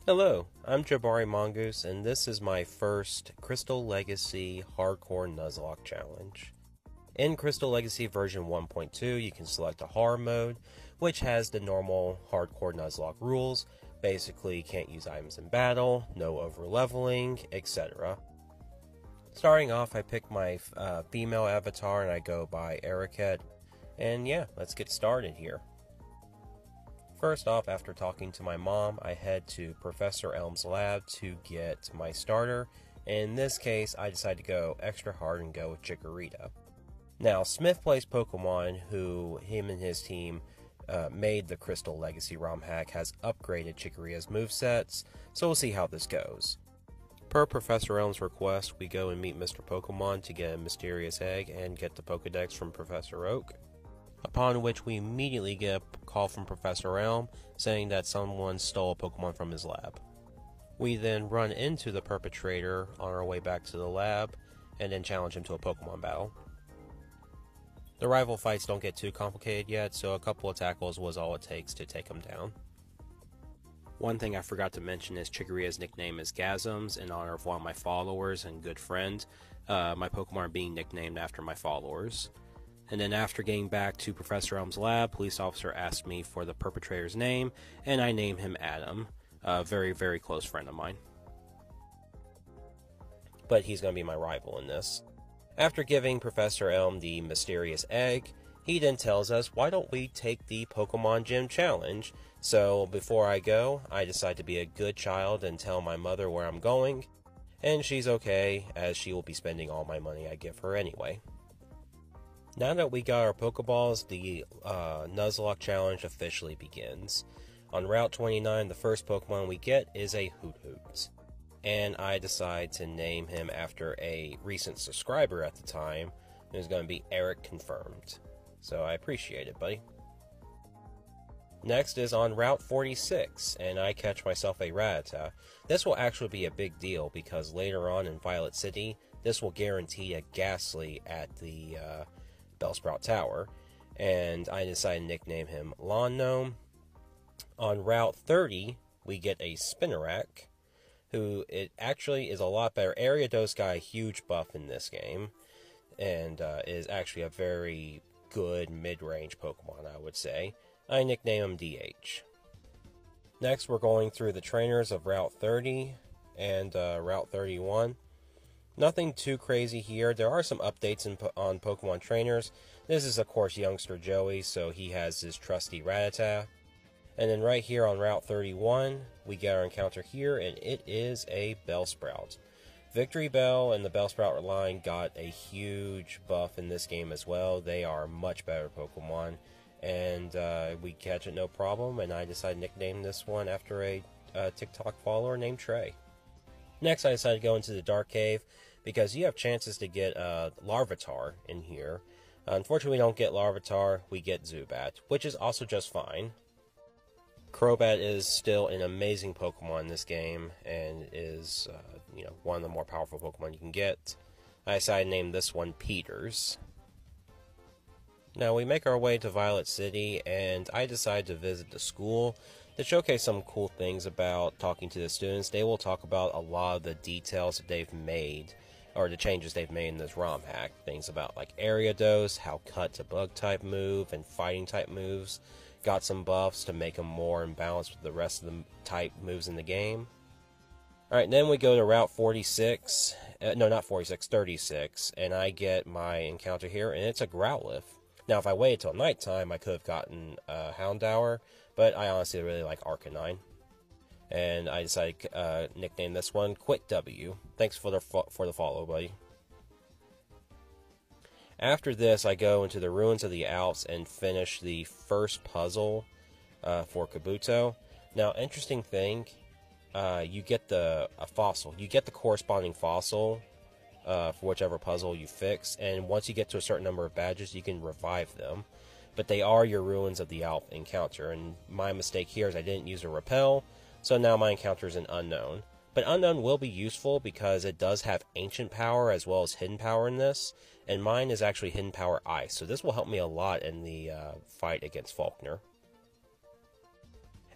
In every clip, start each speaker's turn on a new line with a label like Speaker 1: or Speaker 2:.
Speaker 1: Hello, I'm Jabari Mongoose, and this is my first Crystal Legacy Hardcore Nuzlocke challenge. In Crystal Legacy version 1.2, you can select a horror mode, which has the normal Hardcore Nuzlocke rules. Basically, can't use items in battle, no over-leveling, etc. Starting off, I pick my female avatar, and I go by Ericat. And yeah, let's get started here. First off, after talking to my mom, I head to Professor Elm's lab to get my starter. In this case, I decide to go extra hard and go with Chikorita. Now, Smith plays Pokemon, who him and his team made the Crystal Legacy ROM hack, has upgraded Chikorita's movesets, so we'll see how this goes. Per Professor Elm's request, we go and meet Mr. Pokemon to get a mysterious egg and get the Pokedex from Professor Oak. Upon which we immediately get a call from Professor Elm saying that someone stole a Pokemon from his lab. We then run into the perpetrator on our way back to the lab and then challenge him to a Pokemon battle. The rival fights don't get too complicated yet, so a couple of tackles was all it takes to take him down. One thing I forgot to mention is Chikorita's nickname is Gasms in honor of one of my followers and good friend. My Pokemon are being nicknamed after my followers. And then after getting back to Professor Elm's lab, police officer asked me for the perpetrator's name, and I named him Adam, a very, very close friend of mine. But he's going to be my rival in this. After giving Professor Elm the mysterious egg, he then tells us, why don't we take the Pokemon Gym Challenge? So before I go, I decide to be a good child and tell my mother where I'm going, and she's okay, as she will be spending all my money I give her anyway. Now that we got our Pokeballs, the Nuzlocke challenge officially begins. On Route 29, the first Pokemon we get is a Hoot-Hoot. And I decide to name him after a recent subscriber at the time, who's going to be Eric Confirmed. So I appreciate it, buddy. Next is on Route 46, and I catch myself a Rattata. This will actually be a big deal, because later on in Violet City, this will guarantee a Ghastly at the Bellsprout Tower, and I decided to nickname him Lawn Gnome. On Route 30, we get a Spinarak, who it actually is a lot better. Ariados got a huge buff in this game, and is actually a very good mid-range Pokemon, I would say. I nickname him DH. Next, we're going through the trainers of Route 30 and Route 31. Nothing too crazy here. There are some updates on Pokemon trainers. This is, of course, youngster Joey, so he has his trusty Rattata. And then right here on Route 31, we get our encounter here, and it is a Bellsprout. Victory Bell and the Bellsprout line got a huge buff in this game as well. They are much better Pokemon, and we catch it no problem, and I decided to nickname this one after a TikTok follower named Trey. Next, I decided to go into the Dark Cave, because you have chances to get Larvitar in here. Unfortunately, we don't get Larvitar, we get Zubat, which is also just fine. Crobat is still an amazing Pokemon in this game, and is one of the more powerful Pokemon you can get. I decided to name this one Peters. Now, we make our way to Violet City, and I decide to visit the school to showcase some cool things about talking to the students. They will talk about a lot of the details that they've made, or the changes they've made in this ROM hack. Things about like Ariados, how Cut to Bug type move, and Fighting type moves got some buffs to make them more in balance with the rest of the type moves in the game. Alright, then we go to Route 46, no not 46, 36, and I get my encounter here, and it's a Growlithe. Now if I waited till nighttime, I could have gotten Houndour, but I honestly really like Arcanine. And I decided to nickname this one Quick W. Thanks for the follow, buddy. After this, I go into the Ruins of the Alps and finish the first puzzle for Kabuto. Now, interesting thing, you get a fossil. You get the corresponding fossil for whichever puzzle you fix, and once you get to a certain number of badges, you can revive them. But they are your Ruins of the Alps encounter, and my mistake here is I didn't use a Repel, so now my encounter is an Unknown. But Unknown will be useful because it does have Ancient Power as well as Hidden Power in this, and mine is actually Hidden Power Ice, so this will help me a lot in the fight against Faulkner.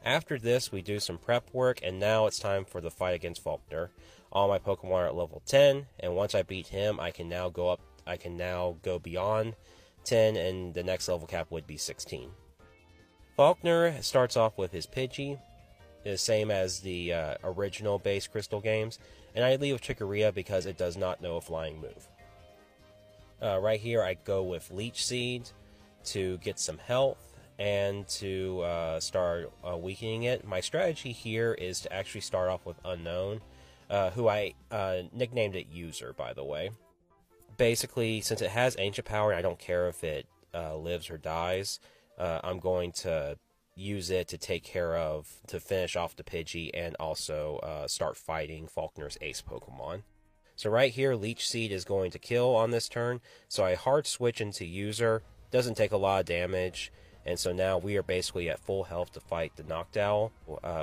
Speaker 1: After this, we do some prep work, and now it's time for the fight against Faulkner. All my Pokemon are at level 10, and once I beat him, I can now go beyond 10, and the next level cap would be 16. Faulkner starts off with his Pidgey, the same as the original base Crystal games, and I leave with Chikorita because it does not know a flying move. Right here, I go with Leech Seed to get some health and to start weakening it. My strategy here is to actually start off with Unknown, who I nicknamed it User, by the way. Basically, since it has Ancient Power, I don't care if it lives or dies, I'm going to use it to to finish off the Pidgey and also start fighting Faulkner's ace Pokemon. So right here, Leech Seed is going to kill on this turn, so I hard switch into User. Doesn't take a lot of damage, and so now we are basically at full health to fight the Noctowl,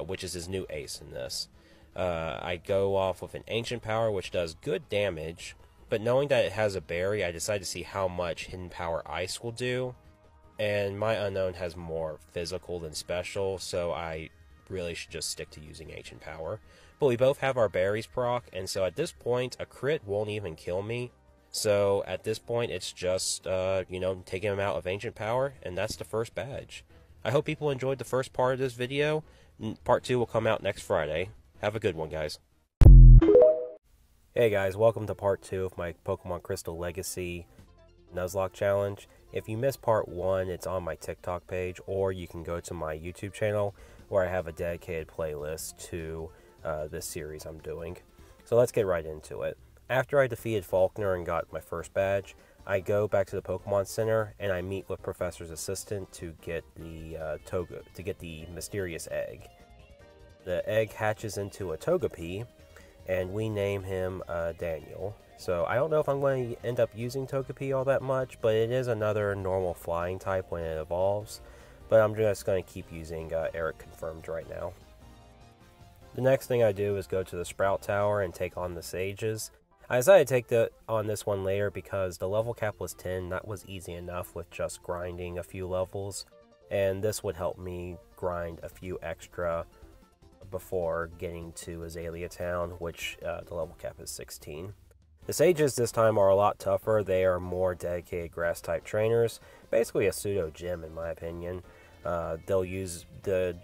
Speaker 1: which is his new ace in this. I go off with an Ancient Power, which does good damage, but knowing that it has a berry, I decided to see how much Hidden Power Ice will do, and my Unknown has more physical than special, so I really should just stick to using Ancient Power. But we both have our berries proc, and so at this point, a crit won't even kill me. So at this point, it's just, taking him out of Ancient Power, and that's the first badge. I hope people enjoyed the first part of this video. Part 2 will come out next Friday. Have a good one, guys. Hey guys, welcome to part 2 of my Pokemon Crystal Legacy Nuzlocke challenge. If you missed part 1, it's on my TikTok page, or you can go to my YouTube channel where I have a dedicated playlist to this series I'm doing. So let's get right into it. After I defeated Faulkner and got my first badge, I go back to the Pokemon Center and I meet with Professor's assistant to get the mysterious egg. The egg hatches into a Togepi, and we name him Daniel. So I don't know if I'm going to end up using Togepi all that much, but it is another normal flying type when it evolves. But I'm just going to keep using Eric Confirmed right now. The next thing I do is go to the Sprout Tower and take on the Sages. I decided to take on this one later because the level cap was 10. That was easy enough with just grinding a few levels, and this would help me grind a few extra before getting to Azalea Town, which the level cap is 16. The Sages this time are a lot tougher. They are more dedicated grass-type trainers, basically a pseudo-gym in my opinion. They'll use the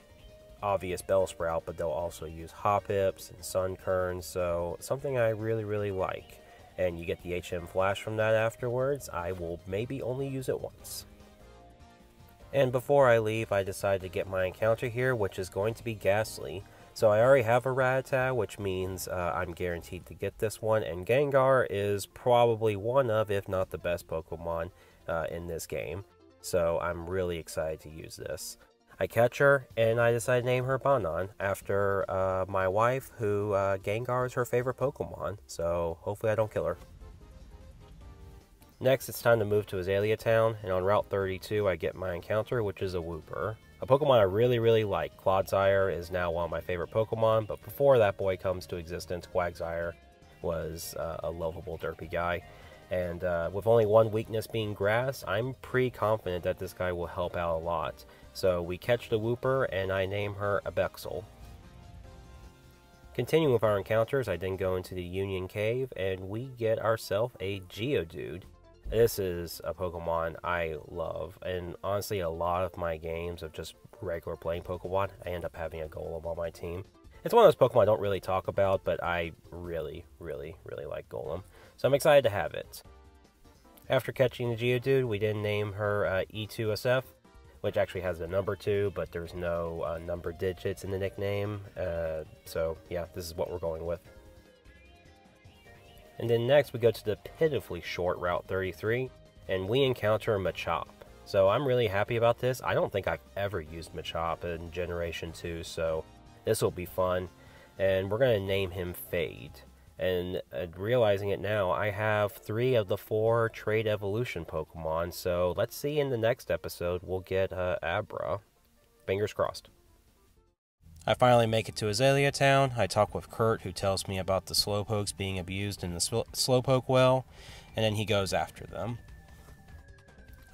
Speaker 1: obvious Bellsprout, but they'll also use Hoppips and Sunkern, so something I really like. And you get the HM Flash from that afterwards. I will maybe only use it once. And before I leave, I decided to get my encounter here, which is going to be Ghastly. So I already have a Rattata, which means I'm guaranteed to get this one, and Gengar is probably one of, if not the best Pokemon in this game. So I'm really excited to use this. I catch her, and I decide to name her Banan, after my wife, who Gengar is her favorite Pokemon, so hopefully I don't kill her. Next, it's time to move to Azalea Town, and on Route 32 I get my encounter, which is a Wooper. A Pokemon I really like. Clodsire is now one of my favorite Pokemon, but before that boy comes to existence, Quagsire was a lovable derpy guy. And with only one weakness being grass, I'm pretty confident that this guy will help out a lot. So we catch the Wooper, and I name her Abexel. Continuing with our encounters, I then go into the Union Cave, and we get ourselves a Geodude. This is a Pokemon I love, and honestly a lot of my games of just regular playing Pokemon, I end up having a Golem on my team. It's one of those Pokemon I don't really talk about, but I really like Golem, so I'm excited to have it. After catching the Geodude, we then name her E2SF, which actually has the number 2, but there's no number digits in the nickname, so yeah, this is what we're going with. And then next we go to the pitifully short Route 33, and we encounter Machop. So I'm really happy about this. I don't think I've ever used Machop in Generation 2, so this will be fun. And we're going to name him Fade. And realizing it now, I have 3 of the 4 Trade Evolution Pokemon, so let's see in the next episode we'll get Abra. Fingers crossed. I finally make it to Azalea Town. I talk with Kurt, who tells me about the Slowpokes being abused in the Slowpoke well, and then he goes after them.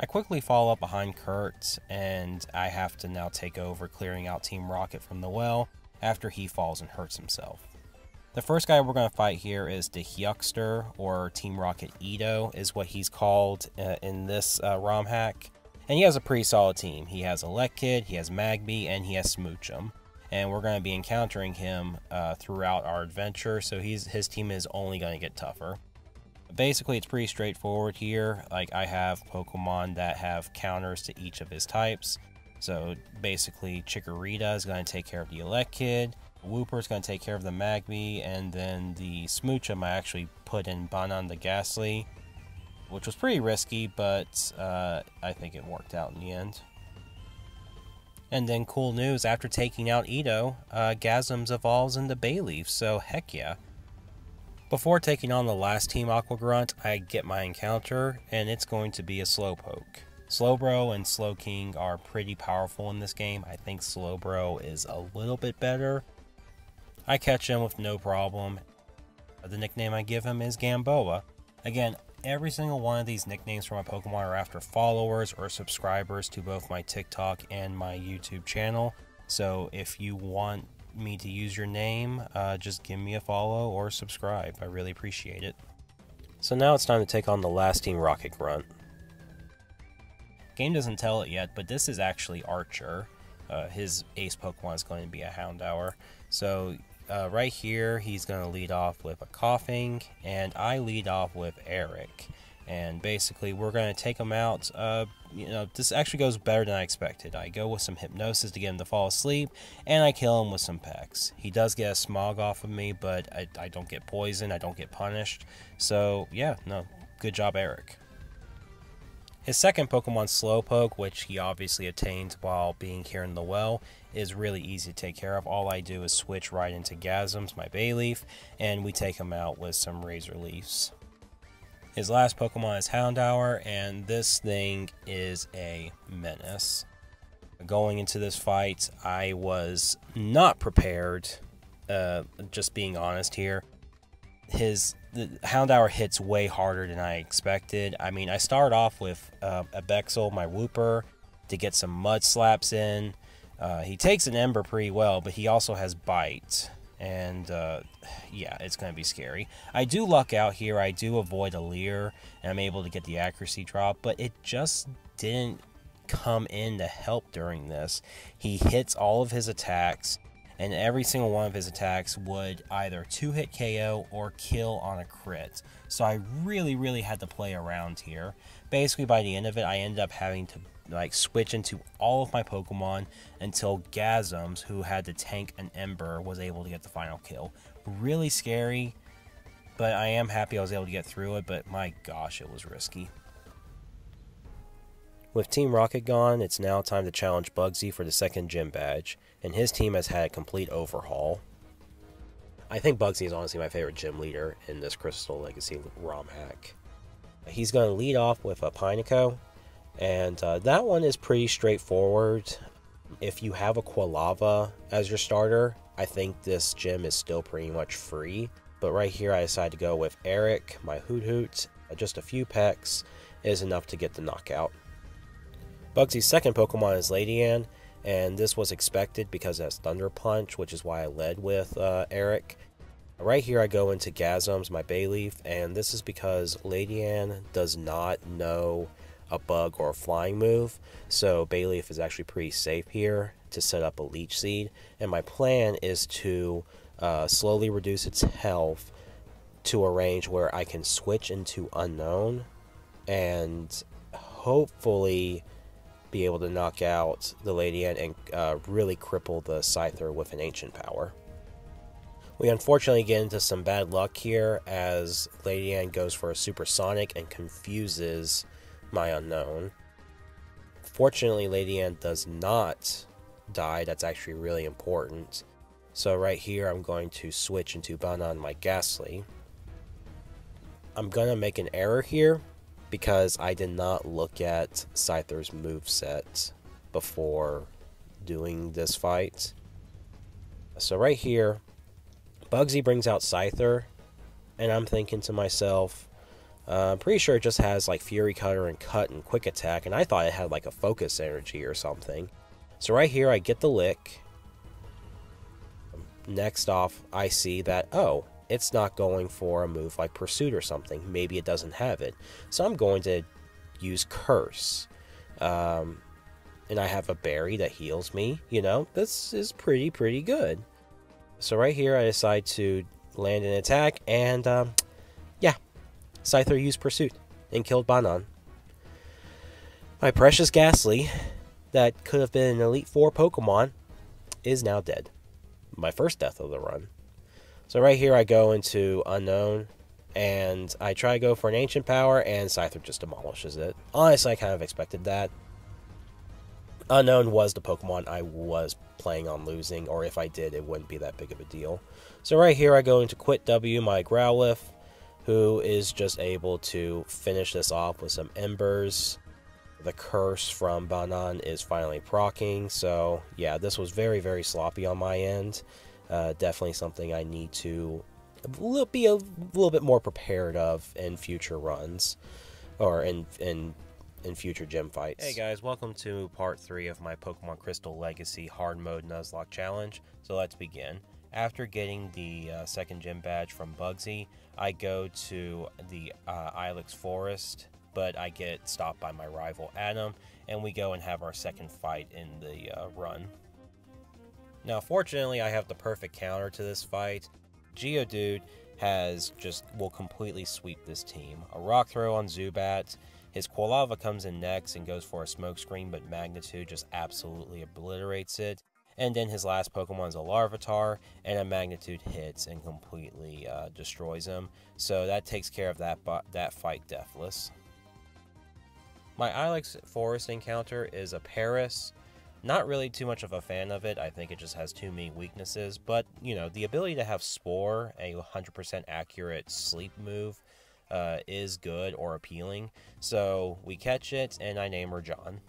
Speaker 1: I quickly follow up behind Kurt, and I have to now take over clearing out Team Rocket from the well after he falls and hurts himself. The first guy we're going to fight here is the Hyuckster, or Team Rocket Edo is what he's called in this ROM hack. And he has a pretty solid team. He has Elekid, he has Magby, and he has Smoochum. And we're going to be encountering him throughout our adventure, so his team is only going to get tougher. Basically, it's pretty straightforward here. Like, I have Pokemon that have counters to each of his types. So basically, Chikorita is going to take care of the Elekid, Wooper is going to take care of the Magby, and then the Smoochum I actually put in Banan the Ghastly, which was pretty risky, but I think it worked out in the end. And then cool news, after taking out Edo, Gasms evolves into Bayleaf, so heck yeah. Before taking on the last Team Aqua Grunt, I get my encounter, and it's going to be a Slowpoke. Slowbro and Slowking are pretty powerful in this game. I think Slowbro is a little bit better. I catch him with no problem. The nickname I give him is Gamboa. Again, every single one of these nicknames for my Pokemon are after followers or subscribers to both my TikTok and my YouTube channel. So if you want me to use your name, just give me a follow or subscribe. I really appreciate it. So now it's time to take on the last Team Rocket Grunt. Game doesn't tell it yet, but this is actually Archer. His ace Pokemon is going to be a Houndour. So right here, he's going to lead off with a Coughing, and I lead off with Eric. And basically, we're going to take him out. This actually goes better than I expected. I go with some Hypnosis to get him to fall asleep, and I kill him with some Pecks. He does get a Smog off of me, but I don't get poisoned, I don't get punished. So, yeah, no, good job, Eric. His second Pokemon, Slowpoke, which he obviously attained while being here in the well, is really easy to take care of. All I do is switch right into Gasms, my Bayleaf, and we take him out with some Razor Leafs. His last Pokemon is Houndour, and this thing is a menace. Going into this fight, I was not prepared, just being honest here. The Houndour hits way harder than I expected. I mean, I start off with a Bexel, my Wooper, to get some Mud Slaps in. He takes an Ember pretty well, but he also has Bite. And, yeah, it's going to be scary. I do luck out here. I do avoid a Leer, and I'm able to get the accuracy drop, but it just didn't come in to help during this. He hits all of his attacks, and every single one of his attacks would either 2-hit KO or kill on a crit. So I really had to play around here. Basically, by the end of it, I ended up having to switch into all of my Pokemon until Gasms, who had to tank an Ember, was able to get the final kill. Really scary, but I am happy I was able to get through it, but my gosh, it was risky. With Team Rocket gone, it's now time to challenge Bugsy for the second gym badge, and his team has had a complete overhaul. I think Bugsy is honestly my favorite gym leader in this Crystal Legacy ROM hack. He's going to lead off with a Pineco, and that one is pretty straightforward. If you have a Quilava as your starter, I think this gym is still pretty much free. But right here I decided to go with Eric, my Hoot. Just a few Pecks is enough to get the knockout. Bugsy's second Pokemon is Lady Ann, and this was expected because it has Thunder Punch, which is why I led with Eric. Right here I go into Gasms, my Bayleaf, and this is because Lady Ann does not know a bug or a flying move, so Bayleaf is actually pretty safe here to set up a Leech Seed, and my plan is to slowly reduce its health to a range where I can switch into Unknown and hopefully be able to knock out the Lady Ann and really cripple the Scyther with an Ancient Power. We unfortunately get into some bad luck here as Lady Ann goes for a Supersonic and confuses my Unknown. Fortunately, Lady Ann does not die. That's actually really important. So right here, I'm going to switch into Banan, my Ghastly. I'm going to make an error here because I did not look at Scyther's moveset before doing this fight. So right here, Bugsy brings out Scyther, and I'm thinking to myself, I'm pretty sure it just has like Fury Cutter and Cut and Quick Attack, and I thought it had like a Focus Energy or something. So right here I get the Lick. Next off I see that, oh, it's not going for a move like Pursuit or something. Maybe it doesn't have it. So I'm going to use Curse. And I have a berry that heals me. You know, this is pretty good. So right here I decide to land an attack, and yeah, Scyther used Pursuit and killed Banan. My precious Ghastly, that could have been an Elite Four Pokemon, is now dead. My first death of the run. So right here I go into Unknown, and I try to go for an Ancient Power, and Scyther just demolishes it. Honestly, I kind of expected that. Unknown was the Pokemon I was planning on losing, or if I did, it wouldn't be that big of a deal. So right here I go into Quit W, my Growlithe, who is just able to finish this off with some Embers. The Curse from Banan is finally proccing, so yeah, this was very sloppy on my end. Definitely something I need to be a little bit more prepared of in future runs, or in future gym fights. Hey guys, welcome to part 3 of my Pokemon Crystal Legacy Hard Mode Nuzlocke Challenge. So let's begin. After getting the second gym badge from Bugsy, I go to the Ilex Forest, but I get stopped by my rival Adam, and we go and have our second fight in the run. Now fortunately I have the perfect counter to this fight. Geodude will completely sweep this team. A Rock Throw on Zubat. His Quilava comes in next and goes for a Smokescreen, but Magnitude just absolutely obliterates it. And then his last Pokemon is a Larvitar, and a Magnitude hits and completely destroys him. So that takes care of that fight deathless. My Ilex Forest encounter is a Paris. Not really too much of a fan of it. I think it just has too many weaknesses. But, you know, the ability to have Spore, a 100% accurate sleep move, is good or appealing. So we catch it, and I name her John.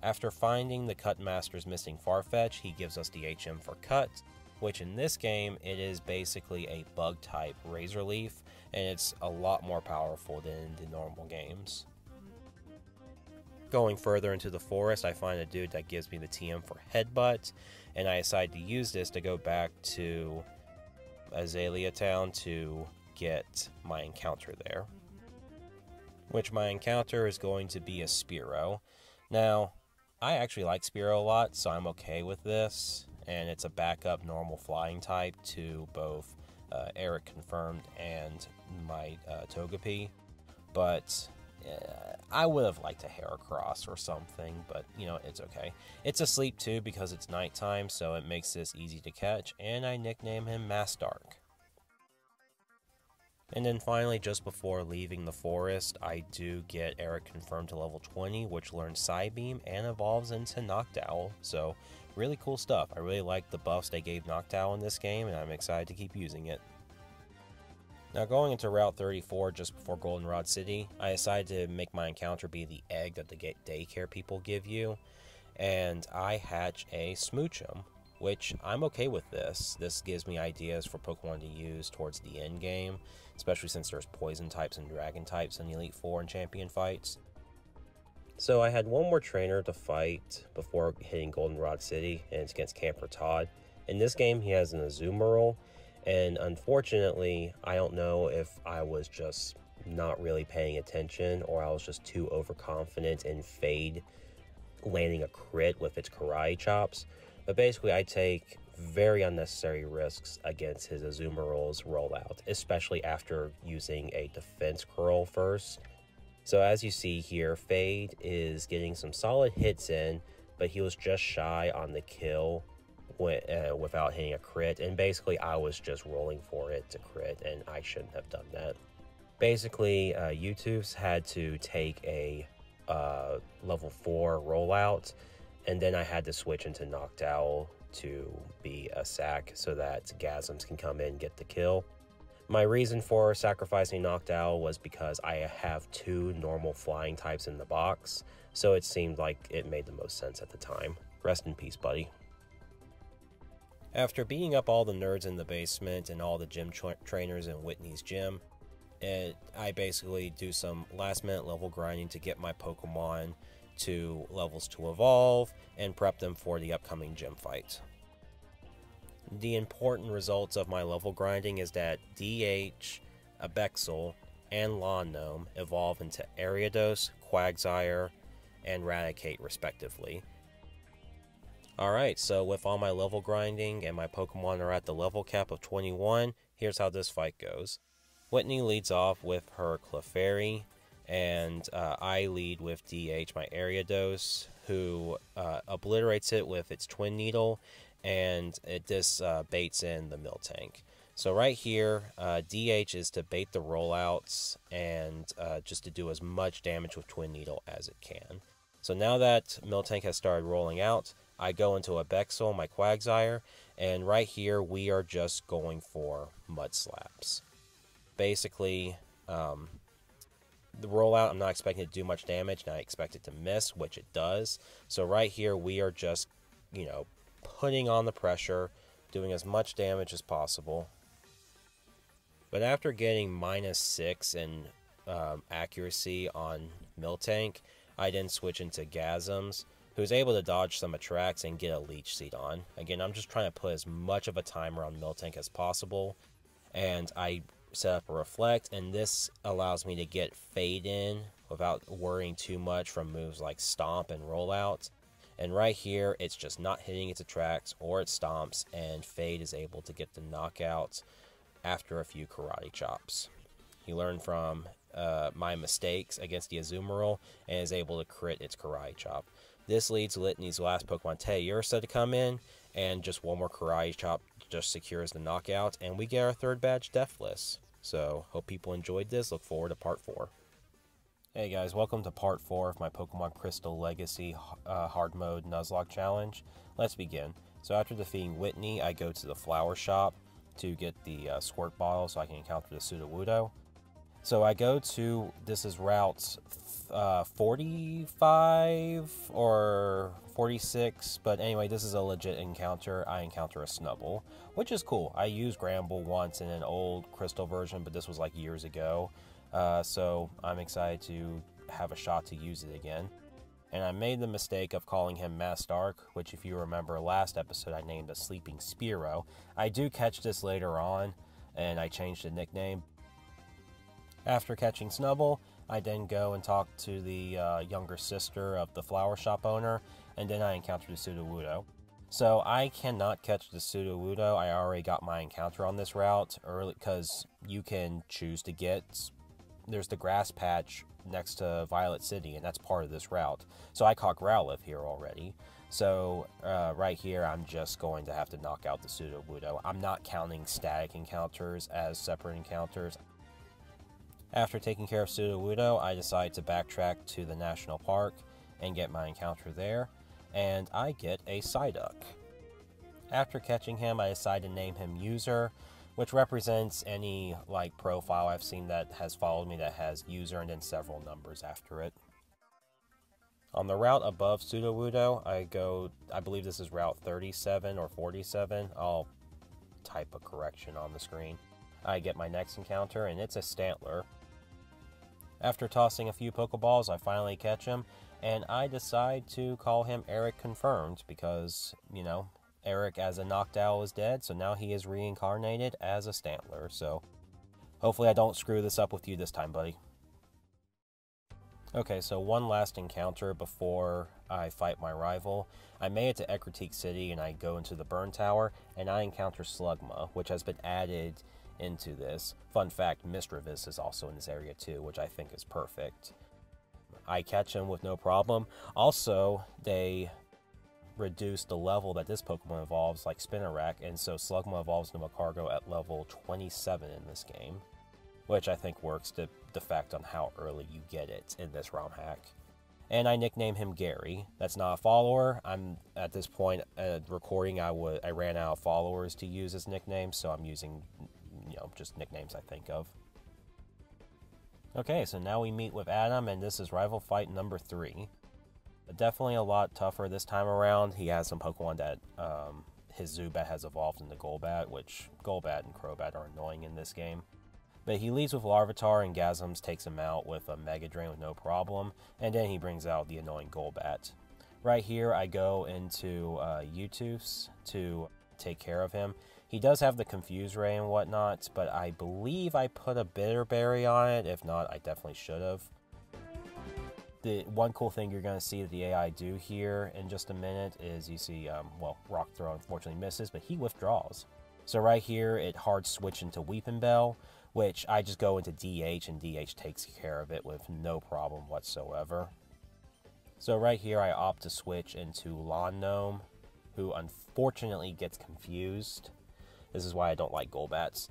Speaker 1: After finding the Cut Master's missing Farfetch, he gives us the HM for Cut, which in this game, it is basically a Bug-type Razor Leaf, and it's a lot more powerful than in the normal games. Going further into the forest, I find a dude that gives me the TM for Headbutt, and I decide to use this to go back to Azalea Town to get my encounter there. Which my encounter is going to be a Spearow. Now, I actually like Spearow a lot, so I'm okay with this, and it's a backup normal flying type to both Eric Confirmed and my Togepi, but I would have liked a Heracross or something, but you know, it's okay. It's asleep too because it's nighttime, so it makes this easy to catch, and I nickname him Mastark. And then finally, just before leaving the forest, I do get Eric confirmed to level 20, which learns Psybeam and evolves into Noctowl. So, really cool stuff. I really like the buffs they gave Noctowl in this game, and I'm excited to keep using it. Now going into Route 34 just before Goldenrod City, I decided to make my encounter be the egg that the daycare people give you, and I hatch a Smoochum, which I'm okay with this. This gives me ideas for Pokemon to use towards the end game, especially since there's Poison types and Dragon types in the Elite Four and Champion fights. So I had one more trainer to fight before hitting Goldenrod City, and it's against Camper Todd. In this game, he has an Azumarill, and unfortunately, I don't know if I was just not really paying attention or I was just too overconfident in Fade landing a crit with its Karate Chops. But basically, I take very unnecessary risks against his Azumarill's rollout, especially after using a Defense Curl first. So as you see here, Fade is getting some solid hits in, but he was just shy on the kill without hitting a crit, and basically I was just rolling for it to crit, and I shouldn't have done that. Basically, YouTube's had to take a level 4 rollout, and then I had to switch into Noctowl to be a sack so that Gasms can come in and get the kill. My reason for sacrificing Noctowl was because I have 2 normal flying types in the box, so it seemed like it made the most sense at the time. Rest in peace, buddy. After beating up all the nerds in the basement and all the gym trainers in Whitney's gym, I basically do some last minute level grinding to get my Pokemon to levels to evolve and prep them for the upcoming gym fight. The important results of my level grinding is that DH, Abexel, and Lawn Gnome evolve into Ariados, Quagsire, and Raticate respectively. Alright, so with all my level grinding and my Pokemon are at the level cap of 21, here's how this fight goes. Whitney leads off with her Clefairy, and I lead with DH, my Ariados, who obliterates it with its Twin Needle, and it baits in the Miltank. So right here, DH is to bait the rollouts and just to do as much damage with Twin Needle as it can. So now that Miltank has started rolling out, I go into Abexel, my Quagsire, and right here we are just going for Mud Slaps. Basically, the rollout, I'm not expecting it to do much damage, and I expect it to miss, which it does. So right here we are just, putting on the pressure, doing as much damage as possible. But after getting -6 in accuracy on Miltank, I then switch into Gasms, who's able to dodge some attracts and get a Leech Seed on. Again, I'm just trying to put as much of a timer on Miltank as possible, and I set up a Reflect, and this allows me to get Fade in without worrying too much from moves like Stomp and Rollout. And right here, it's just not hitting its attracts or its stomps, and Fade is able to get the knockout after a few Karate Chops. He learned from my mistakes against the Azumarill and is able to crit its Karate Chop. This leads Litany's last Pokemon, Teddiursa, to come in, and just one more Karate Chop just secures the knockout, and we get our third badge, Deathless. So, hope people enjoyed this. Look forward to Part 4. Hey guys, welcome to Part 4 of my Pokemon Crystal Legacy Hard Mode Nuzlocke Challenge. Let's begin. So after defeating Whitney, I go to the flower shop to get the squirt bottle so I can encounter the Sudowoodo. So I go to, this is route 45 or 46, but anyway, this is a legit encounter. I encounter a Snubbull, which is cool. I used Gramble once in an old Crystal version, but this was like years ago. So I'm excited to have a shot to use it again. And I made the mistake of calling him Mastark, which if you remember last episode I named a Sleeping Spearow. I do catch this later on, and I changed the nickname. After catching Snubbull, I then go and talk to the younger sister of the flower shop owner, and then I encounter the Sudowoodo. So I cannot catch the Sudowoodo. I already got my encounter on this route early, because you can choose to get, there's the grass patch next to Violet City, and that's part of this route. So I caught Growlithe here already. So right here, I'm just going to have to knock out the Sudowoodo. I'm not counting static encounters as separate encounters. After taking care of Sudowoodo, I decide to backtrack to the national park and get my encounter there, and I get a Psyduck. After catching him, I decide to name him User, which represents any profile I've seen that has followed me that has User and then several numbers after it. On the route above Sudowoodo, I believe this is route 37 or 47. I'll type a correction on the screen. I get my next encounter, and it's a Stantler. After tossing a few Pokeballs, I finally catch him, and I decide to call him Eric Confirmed because, Eric as a Noctowl is dead, so now he is reincarnated as a Stantler. So hopefully I don't screw this up with you this time, buddy. Okay, so one last encounter before I fight my rival. I made it to Ecruteak City, and I go into the Burn Tower, and I encounter Slugma, which has been added into this. Fun fact, Misdreavus is also in this area too, which I think is perfect. I catch him with no problem. Also, they reduce the level that this Pokemon evolves, like Spinarak, and so Slugma evolves into Magcargo at level 27 in this game, which I think works to the fact on how early you get it in this ROM hack. And I nickname him Gary. That's not a follower. I'm at this point recording. I ran out of followers to use as nicknames, so I'm using just nicknames I think of. Okay, so now we meet with Adam, and this is rival fight number 3. Definitely a lot tougher this time around. He has some Pokemon that his Zubat has evolved into Golbat, which Golbat and Crobat are annoying in this game. But he leads with Larvitar, and Gasms takes him out with a Mega Drain with no problem, and then he brings out the annoying Golbat. Right here, I go into Youtooth to take care of him. He does have the Confuse Ray and whatnot, but I believe I put a Bitter Berry on it. If not, I definitely should have. The one cool thing you're going to see that the AI do here in just a minute is you see, well, Rock Throw unfortunately misses, but he withdraws. So right here, it hard switch into Weeping Bell, which I just go into DH, and DH takes care of it with no problem whatsoever. So right here, I opt to switch into Lawn Gnome, who unfortunately gets confused. This is why I don't like Golbats.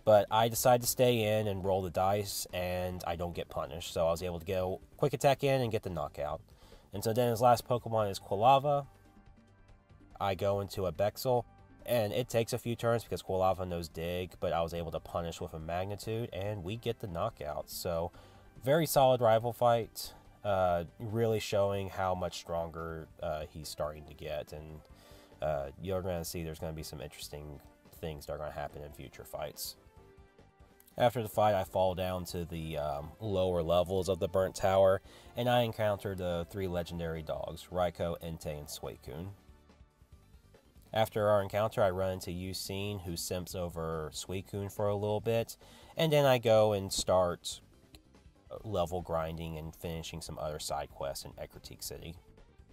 Speaker 1: But I decide to stay in and roll the dice, and I don't get punished. So I was able to get a quick attack in and get the knockout. And so then his last Pokemon is Quilava. I go into a Bexel, and it takes a few turns because Quilava knows Dig, but I was able to punish with a Magnitude, and we get the knockout. So very solid rival fight. Really showing how much stronger he's starting to get, and you're going to see there's going to be some interesting things that are going to happen in future fights. After the fight, I fall down to the lower levels of the Burnt Tower, and I encounter the 3 legendary dogs, Raikou, Entei, and Suicune. After our encounter, I run into Yucine, who simps over Suicune for a little bit, and then I go and start level grinding and finishing some other side quests in Ecruteak City.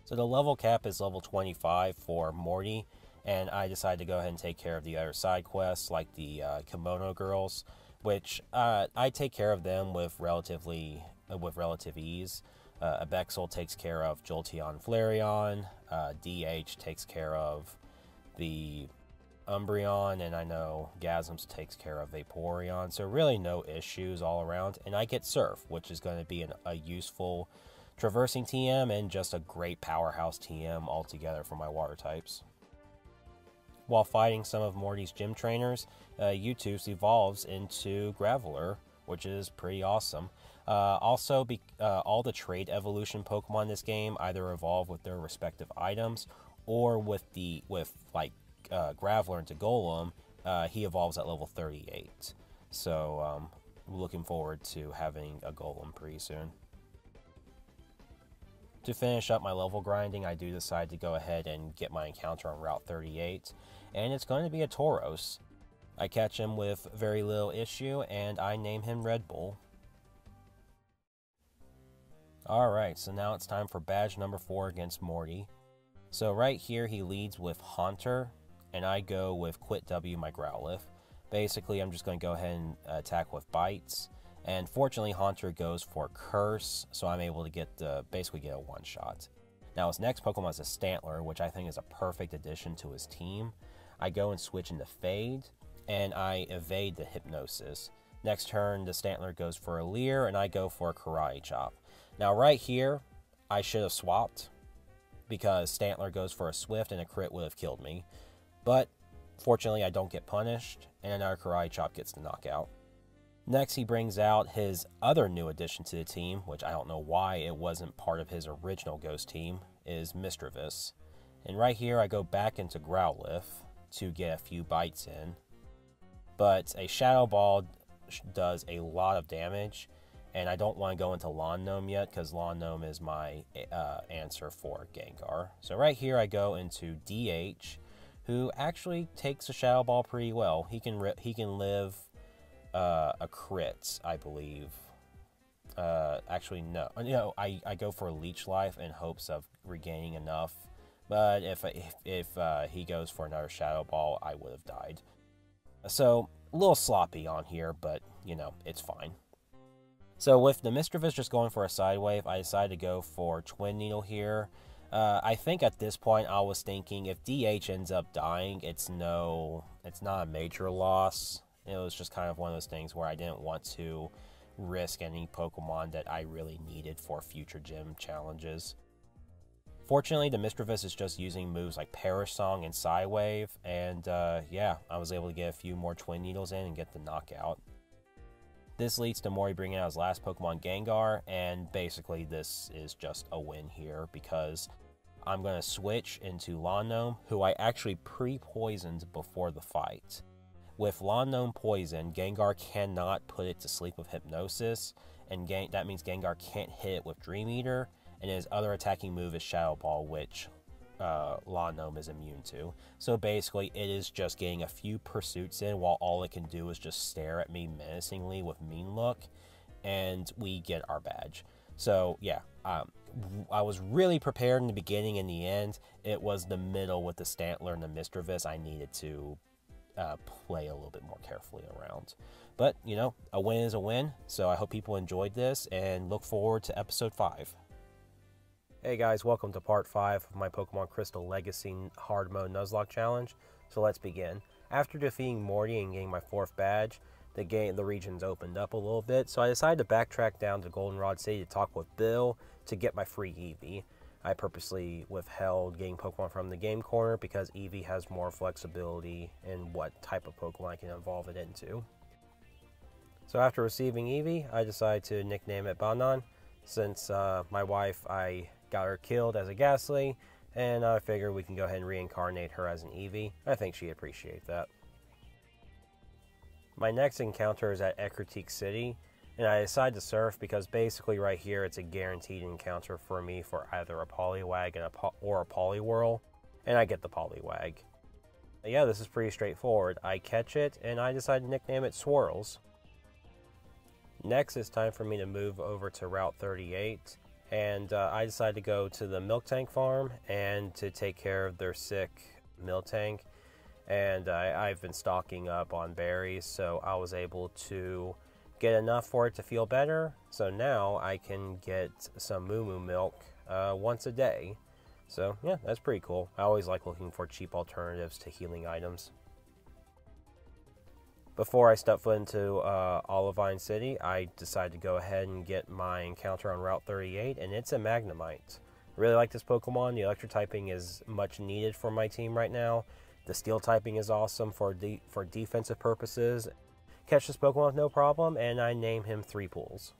Speaker 1: So the level cap is level 25 for Morty, and I decided to go ahead and take care of the other side quests like the Kimono Girls, which I take care of them with relative ease. Abexel takes care of Jolteon, Flareon, DH takes care of the Umbreon, and I know Gasms takes care of Vaporeon, so really no issues all around. And I get Surf, which is going to be a useful traversing TM and just a great powerhouse TM altogether for my water types. While fighting some of Morty's gym trainers, Youtooth evolves into Graveler, which is pretty awesome. Also, all the trait evolution Pokemon in this game either evolve with their respective items, or with Graveler into Golem, he evolves at level 38. So, looking forward to having a Golem pretty soon. To finish up my level grinding, I do decide to go ahead and get my encounter on Route 38, and it's going to be a Tauros. I catch him with very little issue, and I name him Red Bull. Alright, so now it's time for badge number 4 against Morty. So right here, he leads with Haunter, and I go with Quit W my Growlithe. Basically, I'm just going to go ahead and attack with Bites. And fortunately, Haunter goes for Curse, so I'm able to basically get a one-shot. Now, his next Pokemon is a Stantler, which I think is a perfect addition to his team. I go and switch into Fade, and I evade the Hypnosis. Next turn, the Stantler goes for a Leer, and I go for a Karate Chop. Now, right here, I should have swapped, because Stantler goes for a Swift, and a crit would have killed me. But, fortunately, I don't get punished, and another Karate Chop gets the knockout. Next, he brings out his other new addition to the team, which I don't know why it wasn't part of his original Ghost team, is Misdreavus. And right here, I go back into Growlithe to get a few bites in. But a Shadow Ball does a lot of damage, and I don't want to go into Lawn Gnome yet, because Lawn Gnome is my answer for Gengar. So right here, I go into DH, who actually takes a Shadow Ball pretty well. He can live a crit, I believe. Actually, no. I go for a Leech Life in hopes of regaining enough. But if he goes for another Shadow Ball, I would have died. So, a little sloppy on here, but, it's fine. So, with the Misdreavus just going for a Side Wave, I decided to go for Twin Needle here. I think at this point I was thinking if DH ends up dying, it's not a major loss. It was just kind of one of those things where I didn't want to risk any Pokemon that I really needed for future gym challenges. Fortunately, the Misdreavus is just using moves like Perish Song and Psywave, and yeah, I was able to get a few more Twin Needles in and get the knockout. This leads to Mori bringing out his last Pokemon, Gengar, and basically this is just a win here because I'm going to switch into Lawn Gnome, who I actually pre-poisoned before the fight, With Lawn Gnome Poison, Gengar cannot put it to sleep with Hypnosis, and that means Gengar can't hit it with Dream Eater, and his other attacking move is Shadow Ball, which Lawn Gnome is immune to. So basically, it is just getting a few pursuits in while all it can do is just stare at me menacingly with Mean Look, and we get our badge. So yeah, I was really prepared in the beginning. In the end, it was the middle with the Stantler and the Misdreavus I needed to play a little bit more carefully around. But, you know, a win is a win, so I hope people enjoyed this, and look forward to episode 5. Hey guys, welcome to part 5 of my Pokemon Crystal Legacy Hard Mode Nuzlocke Challenge. So let's begin. After defeating Morty and getting my 4th badge, the region's opened up a little bit, so I decided to backtrack down to Goldenrod City to talk with Bill to get my free Eevee. I purposely withheld getting Pokemon from the game corner because Eevee has more flexibility in what type of Pokemon I can evolve it into. So after receiving Eevee, I decided to nickname it Banan, since my wife, I got her killed as a Ghastly, and I figured we can go ahead and reincarnate her as an Eevee. I think she'd appreciate that. My next encounter is at Ecruteak City, and I decided to surf because basically right here it's a guaranteed encounter for me for either a Poliwag or a Poliwhirl, and I get the Poliwag. Yeah, this is pretty straightforward. I catch it, and I decide to nickname it Swirls. Next, it's time for me to move over to Route 38, and I decided to go to the Milk Tank Farm and to take care of their sick Miltank. And I've been stocking up on berries, so I was able to get enough for it to feel better. So now I can get some Moo Moo milk once a day. So yeah, that's pretty cool. I always like looking for cheap alternatives to healing items. Before I step foot into Olivine City, I decided to go ahead and get my encounter on Route 38, and it's a Magnemite. I really like this Pokemon. The Electric typing is much needed for my team right now. The Steel typing is awesome for defensive purposes. Catch this Pokemon with no problem, and I name him Three Pools.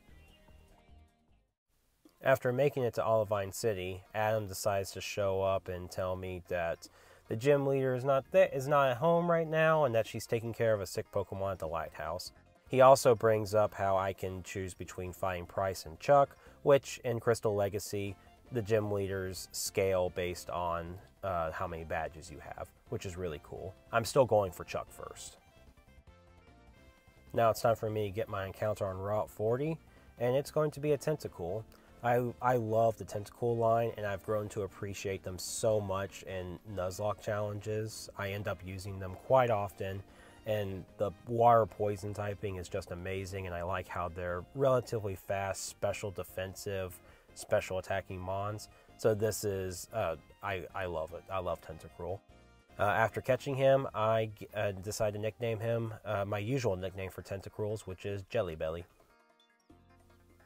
Speaker 1: After making it to Olivine City, Adam decides to show up and tell me that the gym leader is not at home right now, and that she's taking care of a sick Pokemon at the lighthouse. He also brings up how I can choose between fighting Price and Chuck, which in Crystal Legacy, the gym leaders scale based on how many badges you have, which is really cool. I'm still going for Chuck first. Now it's time for me to get my encounter on Route 40, and it's going to be a Tentacool. I love the Tentacool line, and I've grown to appreciate them so much in Nuzlocke challenges. I end up using them quite often, and the water poison typing is just amazing, and I like how they're relatively fast, special defensive, special attacking mons. So this is, I love it. I love Tentacruel. After catching him, I decide to nickname him my usual nickname for Tentacruels, which is Jelly Belly.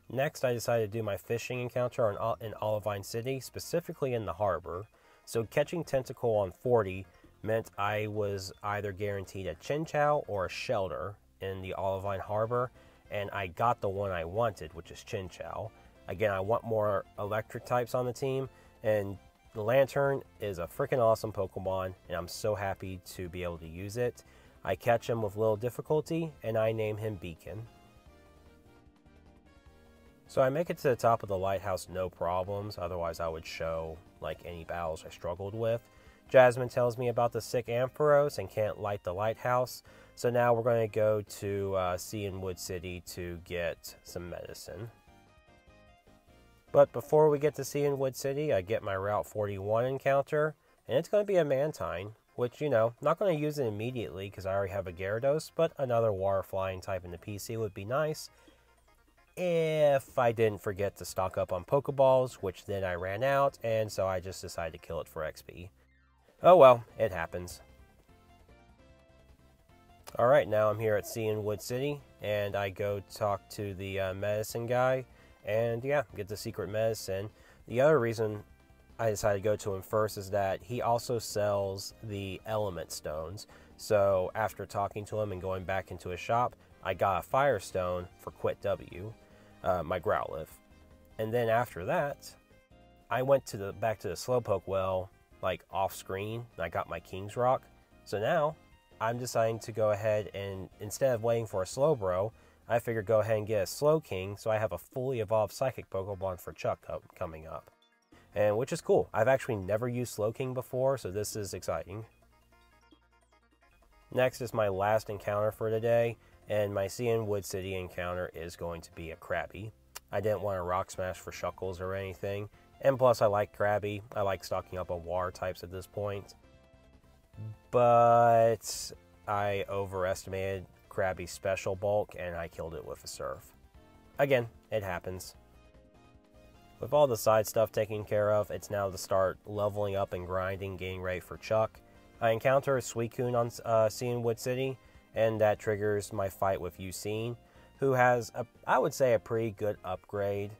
Speaker 1: Next, I decided to do my fishing encounter in Olivine City, specifically in the harbor. So catching Tentacool on 40 meant I was either guaranteed a Chinchou or a Shelter in the Olivine Harbor, and I got the one I wanted, which is Chinchou. Again, I want more electric types on the team, and the Lantern is a freaking awesome Pokemon, and I'm so happy to be able to use it. I catch him with little difficulty, and I name him Beacon. So I make it to the top of the lighthouse no problems, otherwise I would show like any battles I struggled with. Jasmine tells me about the sick Ampharos and can't light the lighthouse, so now we're going to go to Sea and Wood City to get some medicine. But before we get to Sea and Wood City, I get my Route 41 encounter, and it's going to be a Mantine, which, you know, not going to use it immediately because I already have a Gyarados, but another water flying type in the PC would be nice. If I didn't forget to stock up on Pokeballs, which then I ran out, and so I just decided to kill it for XP. Oh well, it happens. Alright, now I'm here at Sea and Wood City, and I go talk to the medicine guy, and yeah, get the secret medicine. The other reason I decided to go to him first is that he also sells the element stones. So after talking to him and going back into his shop, I got a Firestone for Quit W. My Growlithe. And then after that, I went to back to the Slowpoke well, like off screen, and I got my King's Rock. So now I'm deciding to go ahead and, instead of waiting for a Slowbro, I figured go ahead and get a Slowking so I have a fully evolved Psychic Pokemon for Chuck coming up. And which is cool. I've actually never used Slowking before, so this is exciting. Next is my last encounter for today, and my CN Wood City encounter is going to be a Krabby. I didn't want to Rock Smash for Shuckles or anything, and plus I like Krabby. I like stocking up on water types at this point. But I overestimated Krabby's special bulk, and I killed it with a Surf. Again, it happens. With all the side stuff taken care of, it's now to start leveling up and grinding, getting ready for Chuck. I encounter a Suicune on CN Wood City, and that triggers my fight with Ucine, who has, I would say, a pretty good upgrade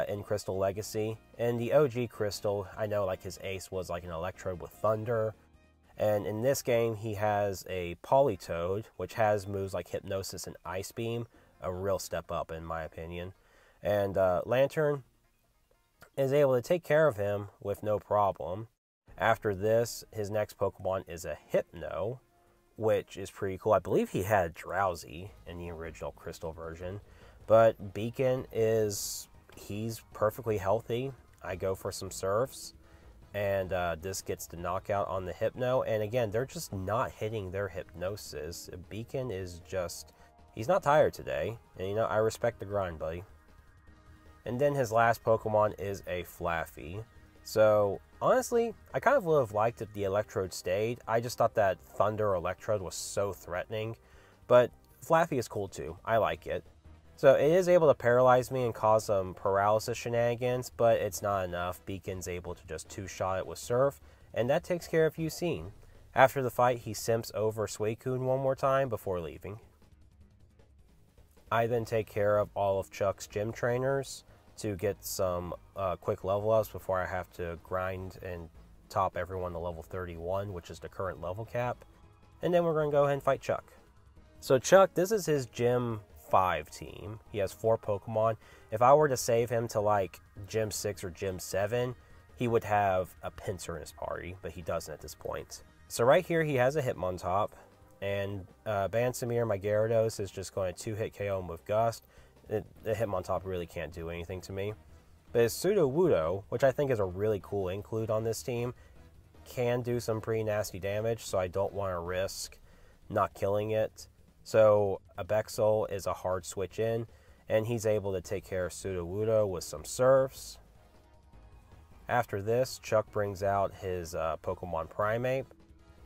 Speaker 1: in Crystal Legacy. In the OG Crystal, I know like his ace was like an Electrode with Thunder, and in this game he has a Politoed, which has moves like Hypnosis and Ice Beam, a real step up in my opinion. And Lantern is able to take care of him with no problem. After this, his next Pokemon is a Hypno, which is pretty cool. I believe he had Drowsy in the original Crystal version, but Beacon he's perfectly healthy. I go for some Surfs, and this gets the knockout on the Hypno, and again, they're just not hitting their Hypnosis. Beacon is just, he's not tired today, and you know, I respect the grind, buddy. And then his last Pokemon is a Flaffy. So, honestly, I kind of would have liked if the Electrode stayed. I just thought that Thunder Electrode was so threatening. But Flaffy is cool too. I like it. So, it is able to paralyze me and cause some paralysis shenanigans, but it's not enough. Beacon's able to just two-shot it with Surf, and that takes care of Ucine. After the fight, he simps over Suicune one more time before leaving. I then take care of all of Chuck's gym trainers to get some quick level ups before I have to grind and top everyone to level 31, which is the current level cap. And then we're going to go ahead and fight Chuck. So Chuck, this is his Gym 5 team. He has 4 Pokemon. If I were to save him to like Gym 6 or Gym 7, he would have a Pinsir in his party, but he doesn't at this point. So right here he has a Hitmontop, and Bansamir, my Gyarados, is just going to 2-hit KO him with Gust. The Hitmontop really can't do anything to me. But his Sudowoodo, which I think is a really cool include on this team, can do some pretty nasty damage, so I don't want to risk not killing it. So Abexel is a hard switch in, and he's able to take care of Sudowoodo with some Surfs. After this, Chuck brings out his Pokemon Primeape,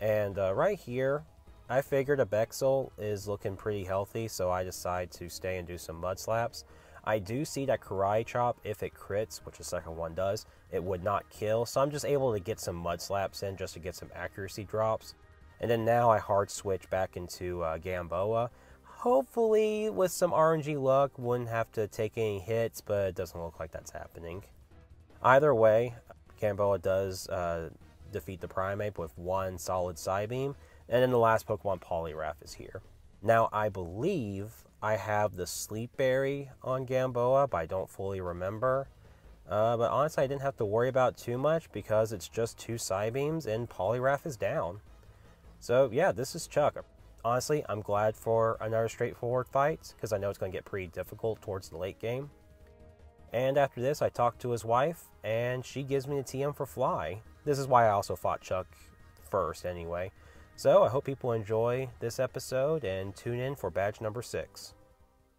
Speaker 1: and right here, I figured Abexel is looking pretty healthy, so I decide to stay and do some Mud Slaps. I do see that Karate Chop, if it crits, which the second one does, it would not kill, so I'm just able to get some Mud Slaps in just to get some accuracy drops. And then now I hard switch back into Gamboa. Hopefully, with some RNG luck, wouldn't have to take any hits, but it doesn't look like that's happening. Either way, Gamboa does defeat the Primeape with one solid Psybeam. And then the last Pokemon, Poliwrath, is here. Now, I believe I have the Sleep Berry on Gamboa, but I don't fully remember. But honestly, I didn't have to worry about too much because it's just 2 Psybeams and Poliwrath is down. So, yeah, this is Chuck. Honestly, I'm glad for another straightforward fight because I know it's going to get pretty difficult towards the late game. And after this, I talk to his wife, and she gives me a TM for Fly. This is why I also fought Chuck first anyway. So, I hope people enjoy this episode and tune in for badge number 6.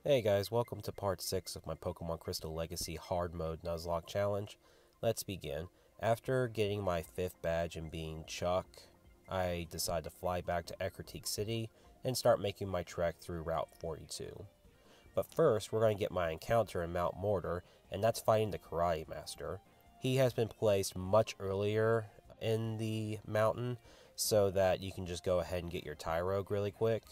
Speaker 1: Hey guys, welcome to part 6 of my Pokemon Crystal Legacy Hard Mode Nuzlocke Challenge. Let's begin. After getting my 5th badge and being Chuck, I decide to fly back to Ecruteak City and start making my trek through Route 42. But first, we're going to get my encounter in Mount Mortar, and that's fighting the Karate Master. He has been placed much earlier in the mountain, so that you can just go ahead and get your Tyrogue really quick.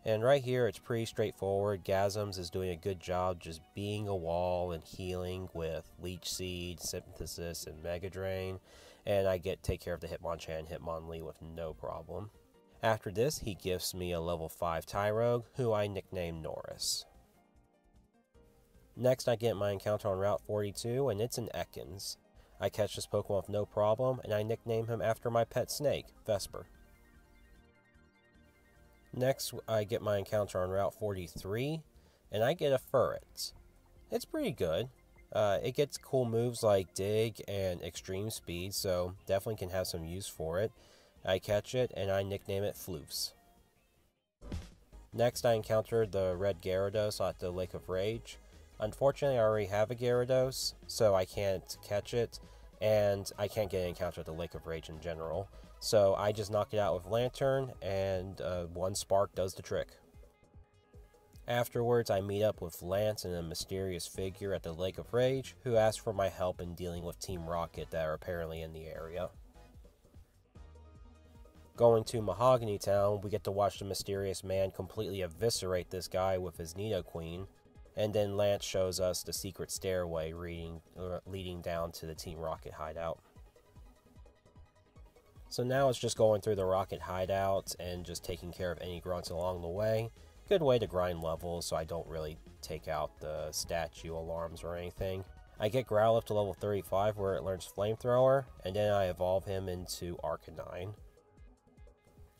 Speaker 1: And right here, it's pretty straightforward. Gasms is doing a good job just being a wall and healing with Leech Seed, Synthesis, and Mega Drain. And I take care of the Hitmonchan and Hitmonlee with no problem. After this, he gives me a level 5 Tyrogue, who I nickname Norris. Next, I get my encounter on Route 42, and it's an Ekans. I catch this Pokemon with no problem, and I nickname him after my pet snake, Vesper. Next, I get my encounter on Route 43, and I get a Furret. It's pretty good. It gets cool moves like Dig and Extreme Speed, so definitely can have some use for it. I catch it, and I nickname it Floofs. Next, I encountered the red Gyarados at the Lake of Rage. Unfortunately, I already have a Gyarados, so I can't catch it, and I can't get an encounter at the Lake of Rage in general. So I just knock it out with Lantern, and one spark does the trick. Afterwards, I meet up with Lance and a mysterious figure at the Lake of Rage, who asks for my help in dealing with Team Rocket that are apparently in the area. Going to Mahogany Town, we get to watch the mysterious man completely eviscerate this guy with his Nidoqueen, and then Lance shows us the secret stairway leading down to the Team Rocket hideout. So now it's just going through the Rocket hideout and just taking care of any grunts along the way. Good way to grind levels, so I don't really take out the statue alarms or anything. I get Growlithe to level 35 where it learns Flamethrower, and then I evolve him into Arcanine.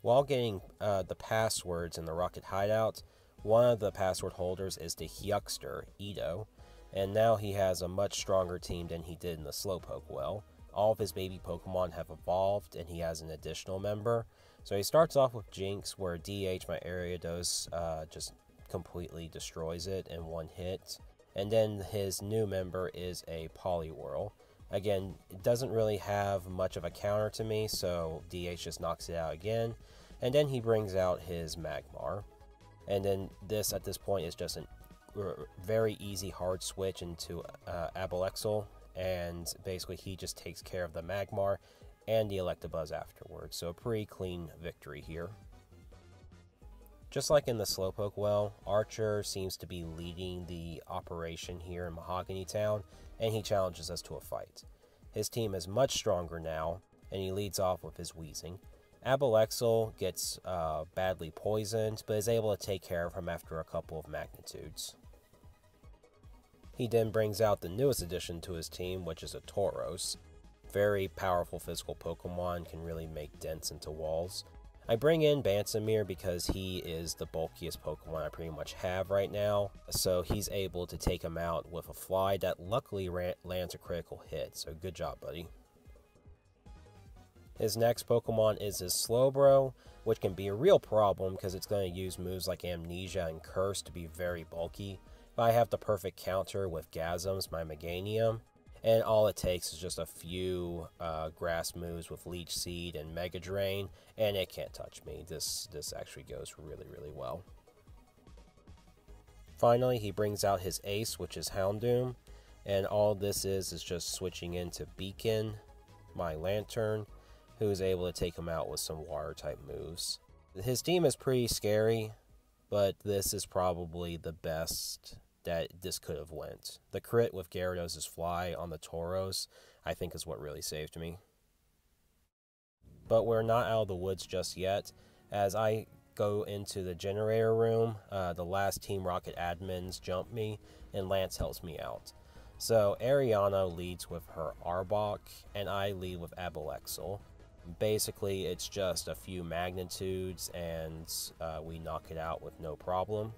Speaker 1: While getting the passwords in the Rocket hideout, one of the password holders is the Hyuckster, Edo, and now he has a much stronger team than he did in the Slowpoke well. All of his baby Pokemon have evolved, and he has an additional member. So he starts off with Jinx, where DH, my Ariados, just completely destroys it in one hit. And then his new member is a Poliwhirl. Again, it doesn't really have much of a counter to me, so DH just knocks it out again. And then he brings out his Magmar. And then this, at this point, is just a very easy hard switch into Abalexal. And basically he just takes care of the Magmar and the Electabuzz afterwards. So a pretty clean victory here. Just like in the Slowpoke well, Archer seems to be leading the operation here in Mahogany Town, and he challenges us to a fight. His team is much stronger now, and he leads off with his Weezing. Abalexal gets badly poisoned, but is able to take care of him after a couple of magnitudes. He then brings out the newest addition to his team, which is a Tauros. Very powerful physical Pokemon, can really make dents into walls. I bring in Bansamir because he is the bulkiest Pokemon I pretty much have right now, so he's able to take him out with a fly that luckily lands a critical hit, so good job, buddy. His next Pokemon is his Slowbro, which can be a real problem because it's going to use moves like Amnesia and Curse to be very bulky. But I have the perfect counter with Gasms, my Meganium, and all it takes is just a few grass moves with Leech Seed and Mega Drain, and it can't touch me. This actually goes really, really well. Finally, he brings out his ace, which is Houndoom, and all this is just switching into Beacon, my Lantern, who is able to take him out with some water-type moves. His team is pretty scary, but this is probably the best that this could have went. The crit with Gyarados' Fly on the Tauros, I think, is what really saved me. But we're not out of the woods just yet. As I go into the generator room, the last Team Rocket admins jump me, and Lance helps me out. So Ariana leads with her Arbok, and I lead with Abalexal. Basically, it's just a few magnitudes, and we knock it out with no problem.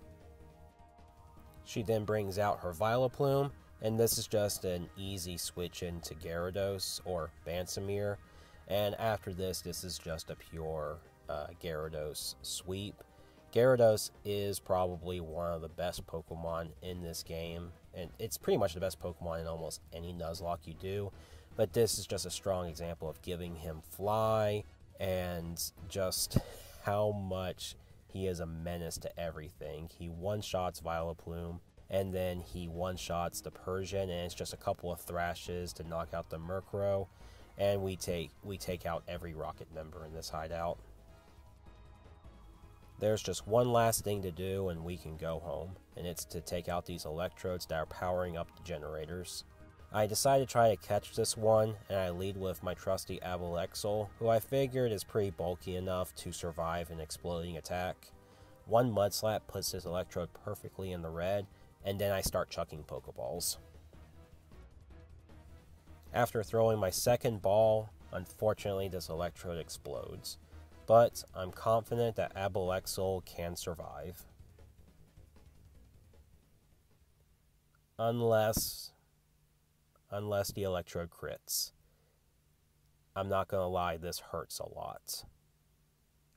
Speaker 1: She then brings out her Vileplume, and this is just an easy switch into Gyarados, or Bansamir. And after this is just a pure Gyarados sweep. Gyarados is probably one of the best Pokemon in this game, and it's pretty much the best Pokemon in almost any Nuzlocke you do. But this is just a strong example of giving him Fly, and just how much he is a menace to everything. He one-shots Vileplume, and then he one-shots the Persian, and it's just a couple of thrashes to knock out the Murkrow, and we take out every Rocket member in this hideout. There's just one last thing to do, and we can go home, and it's to take out these electrodes that are powering up the generators. I decided to try to catch this one, and I lead with my trusty Abalexal, who I figured is pretty bulky enough to survive an exploding attack. One Mud Slap puts this electrode perfectly in the red, and then I start chucking Pokeballs. After throwing my second ball, unfortunately this electrode explodes. but I'm confident that Abalexal can survive. Unless the Electrode crits. I'm not going to lie, this hurts a lot.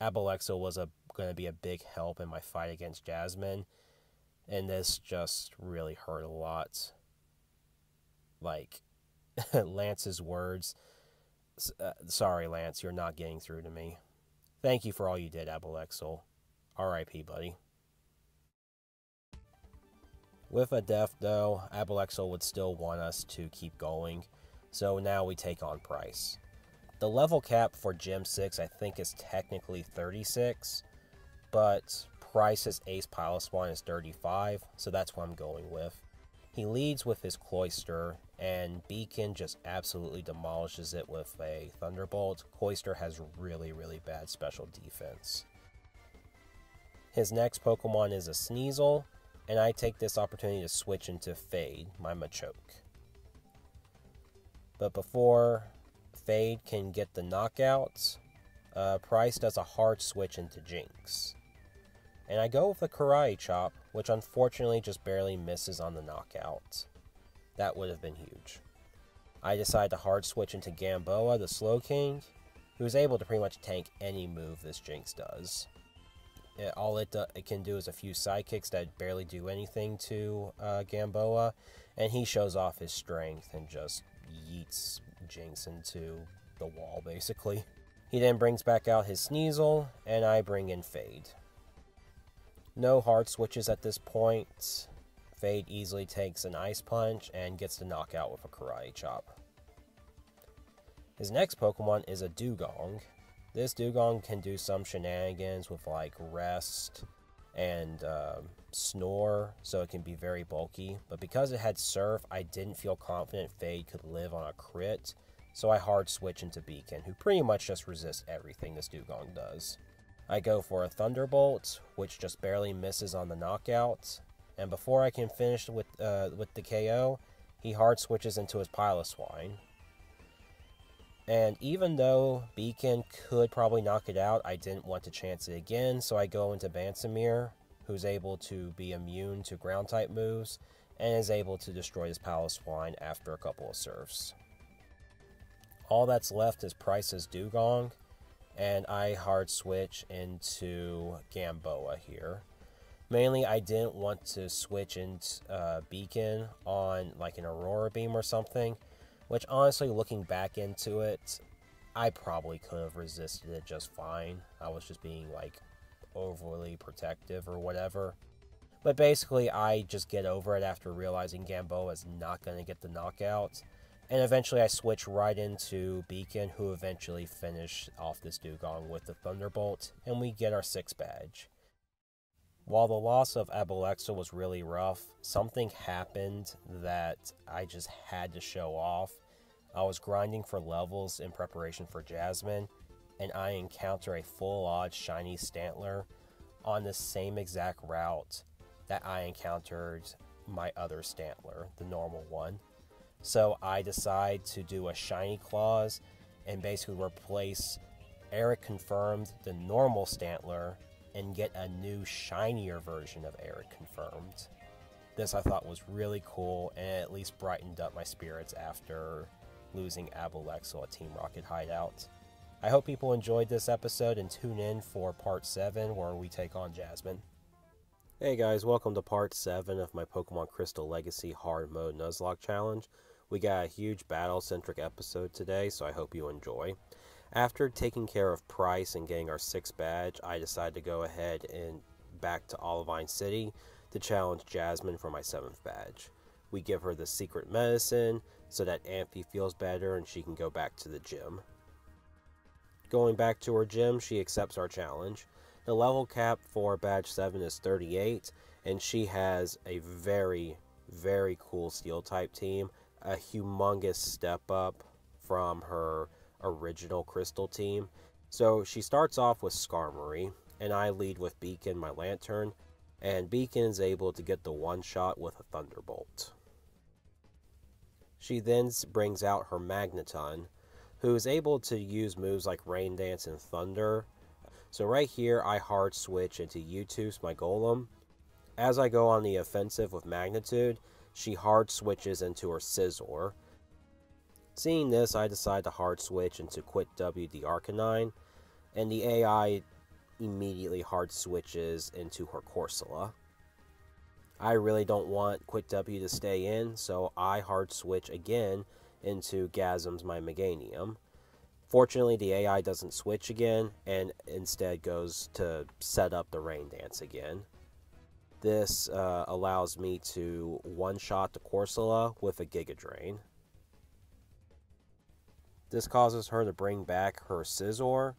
Speaker 1: Abalexal was going to be a big help in my fight against Jasmine, and this just really hurt a lot. Like, Lance's words, sorry Lance, you're not getting through to me. Thank you for all you did, Abalexal. R.I.P. buddy. With a death, though, Abalexal would still want us to keep going, so now we take on Price. The level cap for Gym 6 I think is technically 36, but Price's Ace Piloswine is 35, so that's what I'm going with. He leads with his Cloyster, and Beacon just absolutely demolishes it with a Thunderbolt. Cloyster has really, really bad special defense. His next Pokemon is a Sneasel, and I take this opportunity to switch into Fade, my Machoke. But before Fade can get the knockout, Price does a hard switch into Jinx. And I go with the Karate Chop, which unfortunately just barely misses on the knockout. That would have been huge. I decide to hard switch into Gamboa, the Slowking, who is able to pretty much tank any move this Jinx does. All it can do is a few sidekicks that barely do anything to Gamboa, and he shows off his strength and just yeets Jinx into the wall, basically. He then brings back out his Sneasel, and I bring in Fade. No hard switches at this point. Fade easily takes an Ice Punch and gets the knockout with a Karate Chop. His next Pokemon is a Dugong. This Dugong can do some shenanigans with like Rest and Snore, so it can be very bulky. But because it had Surf, I didn't feel confident Fade could live on a crit, so I hard switch into Beacon, who pretty much just resists everything this Dugong does. I go for a Thunderbolt, which just barely misses on the knockout, and before I can finish with the KO, he hard switches into his Piloswine. And even though Beacon could probably knock it out, I didn't want to chance it again, so I go into Bansamir, who's able to be immune to ground-type moves, and is able to destroy his Piloswine after a couple of surfs. All that's left is Price's Dugong, and I hard switch into Gamboa here. Mainly, I didn't want to switch into Beacon on like an Aurora Beam or something, which honestly, looking back into it, I probably could have resisted it just fine. I was just being like overly protective or whatever. But basically, I just get over it after realizing Gamboa is not going to get the knockout. And eventually I switch right into Beacon, who eventually finished off this Dugong with the Thunderbolt, and we get our 6th badge. While the loss of Abalexal was really rough, something happened that I just had to show off. I was grinding for levels in preparation for Jasmine, and I encounter a full odds shiny Stantler on the same exact route that I encountered my other Stantler, the normal one. So I decide to do a shiny clause and basically replace Eric Confirmed, the normal Stantler, and get a new shinier version of Eric Confirmed. This I thought was really cool, and it at least brightened up my spirits after losing Abalexal at Team Rocket Hideout. I hope people enjoyed this episode and tune in for part 7 where we take on Jasmine. Hey guys, welcome to part 7 of my Pokemon Crystal Legacy Hard Mode Nuzlocke Challenge. We got a huge battle-centric episode today, so I hope you enjoy. After taking care of Price and getting our 6th badge, I decided to go ahead and back to Olivine City to challenge Jasmine for my 7th badge. We give her the secret medicine so that Amphi feels better and she can go back to the gym. Going back to her gym, she accepts our challenge. The level cap for badge 7 is 38, and she has a very, very cool steel type team. A humongous step up from her original crystal team. So she starts off with Skarmory, and I lead with Beacon, my Lantern, and Beacon is able to get the one shot with a Thunderbolt. She then brings out her Magneton, who is able to use moves like Rain Dance and Thunder So right here, I hard switch into Utus, my Golem. As I go on the offensive with Magnitude, she hard switches into her Scizor. Seeing this, I decide to hard switch into Quit W the Arcanine, and the AI immediately hard switches into her Corsola. I really don't want Quit W to stay in, so I hard switch again into Gasms my Meganium. Fortunately, the AI doesn't switch again, and instead goes to set up the Rain Dance again. This allows me to one-shot the Corsola with a Giga Drain. This causes her to bring back her Scizor,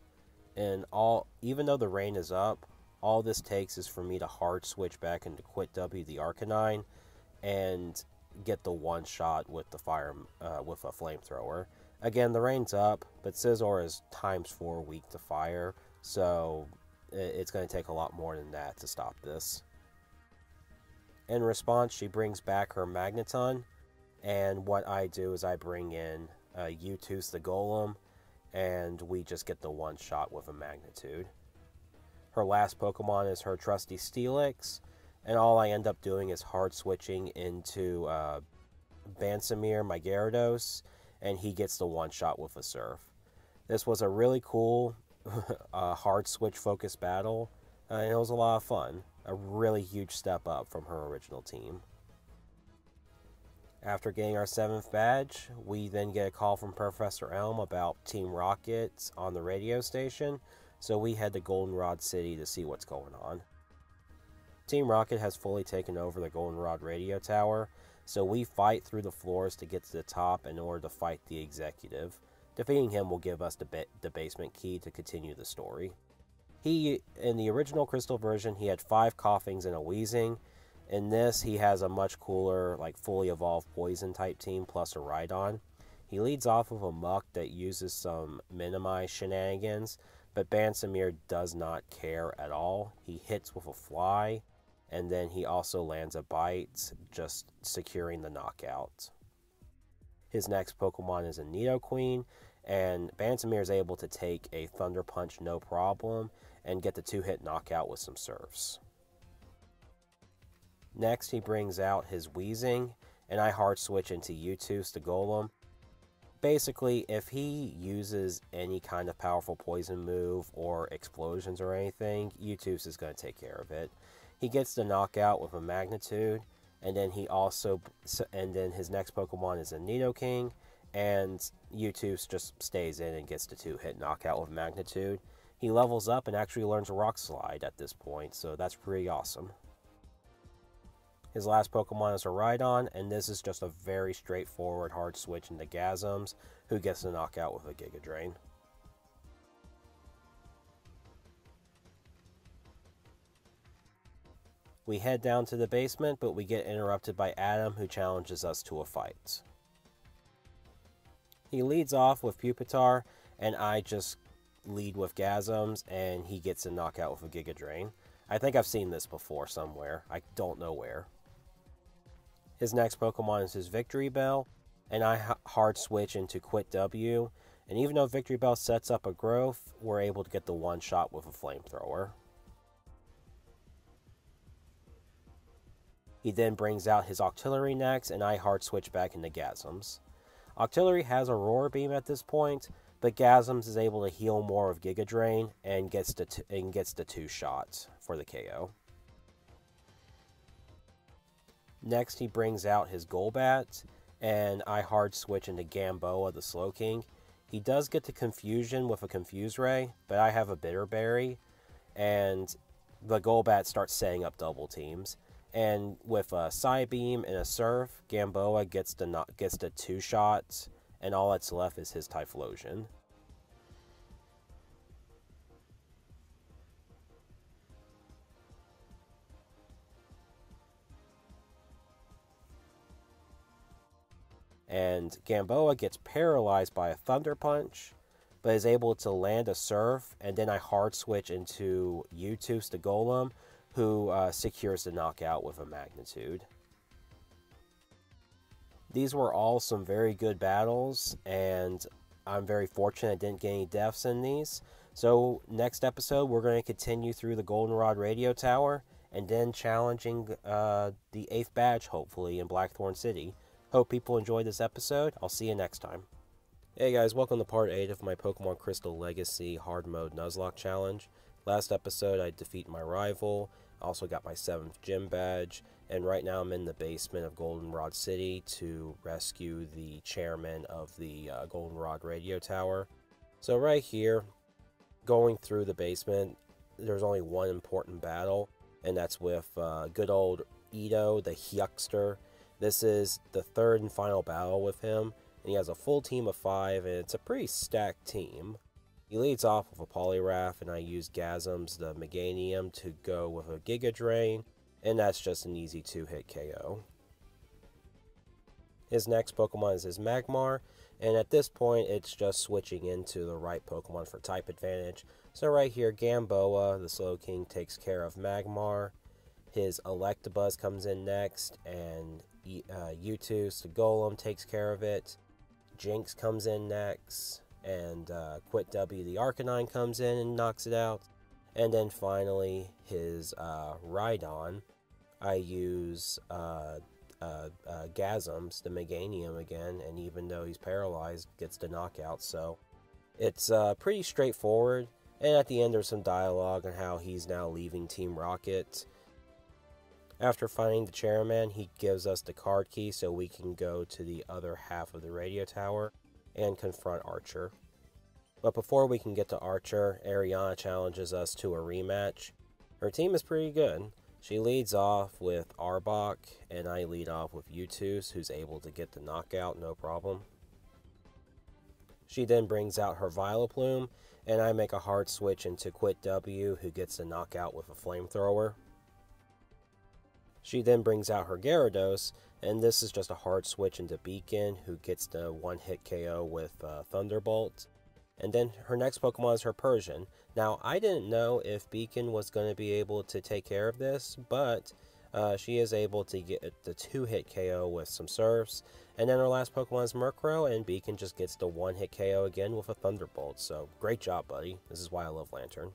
Speaker 1: and even though the rain is up, all this takes is for me to hard switch back into Quit W the Arcanine and get the one shot with the with a flamethrower. Again, the rain's up, but Scizor is ×4 weak to fire, so it's going to take a lot more than that to stop this. In response, she brings back her Magneton, and what I do is I bring in Utus the Golem, and we just get the one shot with a Magnitude. Her last Pokemon is her trusty Steelix, and all I end up doing is hard switching into Bansamir, my Gyarados, and he gets the one shot with a Surf. This was a really cool hard switch focused battle, and it was a lot of fun. A really huge step up from her original team. After getting our 7th badge, we then get a call from Professor Elm about Team Rocket on the radio station, so we head to Goldenrod City to see what's going on. Team Rocket has fully taken over the Goldenrod radio tower, so we fight through the floors to get to the top in order to fight the executive. Defeating him will give us the basement key to continue the story. In the original Crystal version, he had 5 coughings and a wheezing. In this, he has a much cooler, fully evolved poison type team plus a Rhydon. He leads off with a Muck that uses some minimize shenanigans, but Bansamir does not care at all. He hits with a Fly, and then he also lands a Bite, just securing the knockout. His next Pokemon is a Nidoqueen, and Bansamir is able to take a Thunder Punch no problem and get the 2-hit knockout with some Surfs. Next, he brings out his Weezing, and I hard switch into Utus the Golem. Basically, if he uses any kind of powerful poison move or explosions or anything, Utus is going to take care of it. He gets the knockout with a Magnitude, and then his next Pokemon is a Nidoking, and Utus just stays in and gets the 2-hit knockout with Magnitude. He levels up and actually learns Rock Slide at this point, so that's pretty awesome. His last Pokemon is a Rhydon, and this is just a very straightforward hard switch into Gasms, who gets the knockout with a Giga Drain. We head down to the basement, but we get interrupted by Adam, who challenges us to a fight. He leads off with Pupitar, and I just lead with Gasms, and he gets a knockout with a Giga Drain. I think I've seen this before somewhere. I don't know where. His next Pokemon is his Victory Bell, and I hard switch into Quit W, and even though Victory Bell sets up a growth, we're able to get the one shot with a Flamethrower. He then brings out his Octillery next, and I hard switch back into Gasms. Octillery has a Roar Beam at this point, but Gasms is able to heal more of Giga Drain and gets the 2-shot for the KO. Next, he brings out his Golbat, and I hard switch into Gamboa the Slowking. He does get the Confusion with a Confuse Ray, but I have a Bitter Berry, and the Golbat starts setting up double teams. And with a Psybeam and a Surf, Gamboa gets the 2 shots, and all that's left is his Typhlosion. And Gamboa gets paralyzed by a Thunder Punch, but is able to land a Surf, and then I hard switch into Utus the Golem, who secures the knockout with a Magnitude. These were all some very good battles, and I'm very fortunate I didn't get any deaths in these, So next episode, we're going to continue through the Goldenrod Radio Tower, and then challenging the 8th badge, hopefully, in Blackthorn City. Hope people enjoyed this episode. I'll see you next time. Hey guys, welcome to part 8 of my Pokemon Crystal Legacy Hard Mode Nuzlocke Challenge. Last episode, I defeated my rival, also got my 7th gym badge, and right now I'm in the basement of Goldenrod City to rescue the chairman of the Goldenrod Radio Tower. So right here, going through the basement, there's only one important battle, and that's with good old Ito, the Hyuckster. This is the 3rd and final battle with him, and he has a full team of 5, and it's a pretty stacked team. He leads off with a Poliwrath, and I use Gasms, the Meganium, to go with a Giga Drain, and that's just an easy 2-hit KO. His next Pokemon is his Magmar, and at this point it's just switching into the right Pokemon for type advantage. So right here, Gamboa, the Slowking, takes care of Magmar. His Electabuzz comes in next, and Utus, the Golem, takes care of it. Jinx comes in next, and Quit W, the Arcanine, comes in and knocks it out. And then finally, his Rhydon, I use Gasms, the Meganium again, and even though he's paralyzed, gets the knockout. So it's pretty straightforward, and at the end there's some dialogue on how he's now leaving Team Rocket. After finding the chairman, he gives us the card key so we can go to the other half of the radio tower and confront Archer. But before we can get to Archer, Ariana challenges us to a rematch. Her team is pretty good. She leads off with Arbok, and I lead off with Utus, who's able to get the knockout, no problem. She then brings out her Vileplume, and I make a hard switch into Quit W, who gets the knockout with a Flamethrower. She then brings out her Gyarados, and this is just a hard switch into Beacon, who gets the 1-hit KO with Thunderbolt. And then her next Pokemon is her Persian. Now, I didn't know if Beacon was going to be able to take care of this, but she is able to get the 2-hit KO with some Surfs. And then her last Pokemon is Murkrow, and Beacon just gets the 1-hit KO again with a Thunderbolt. So, great job, buddy. This is why I love Lantern.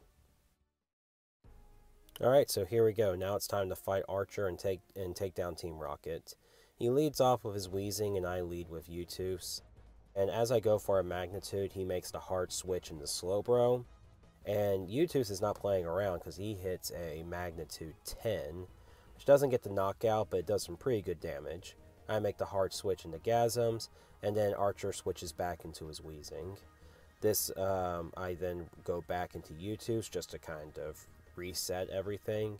Speaker 1: Alright, so here we go. Now it's time to fight Archer and take down Team Rocket. He leads off with his Weezing, and I lead with Utus. And as I go for a Magnitude, he makes the hard switch into Slowbro. And Utus is not playing around because he hits a Magnitude 10, which doesn't get the knockout, but it does some pretty good damage. I make the hard switch into Gasms, and then Archer switches back into his Weezing. This, I then go back into Utus just to kind of reset everything.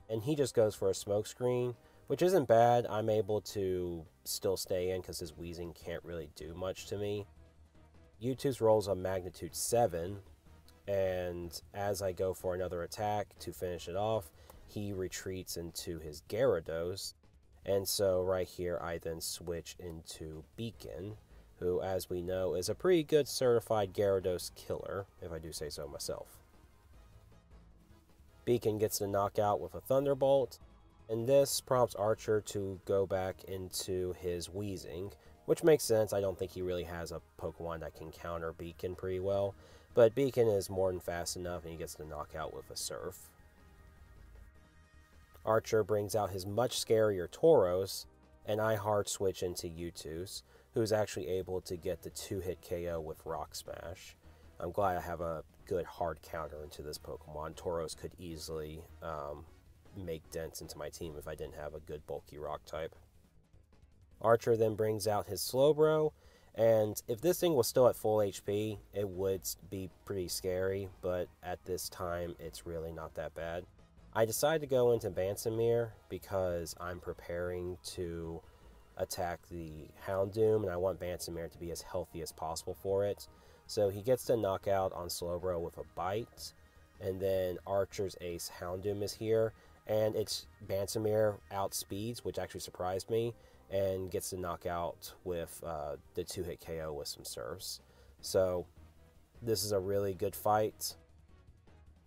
Speaker 1: And he just goes for a Smokescreen, which isn't bad. I'm able to still stay in because his Weezing can't really do much to me. Utus rolls a Magnitude 7, and as I go for another attack to finish it off, he retreats into his Gyarados. And so right here, I then switch into Beacon, who, as we know, is a pretty good certified Gyarados killer, if I do say so myself. Beacon gets the knockout with a Thunderbolt, and this prompts Archer to go back into his Weezing, which makes sense. I don't think he really has a Pokemon that can counter Beacon pretty well, but Beacon is more than fast enough, and he gets the knockout with a Surf. Archer brings out his much scarier Tauros, and I hard switch into Utus, who's actually able to get the 2-hit KO with Rock Smash. I'm glad I have a good hard counter into this Pokemon. Tauros could easily make dents into my team if I didn't have a good bulky rock type. Archer then brings out his Slowbro, and if this thing was still at full HP, it would be pretty scary, but at this time, it's really not that bad. I decided to go into Bansamir because I'm preparing to attack the Houndoom, and I want Bansamir to be as healthy as possible for it. So he gets the knockout on Slowbro with a Bite, and then Archer's Ace Houndoom is here, and it's Bansamir outspeeds, which actually surprised me, and gets the knockout with the 2-hit KO with some Surfs. So this is a really good fight.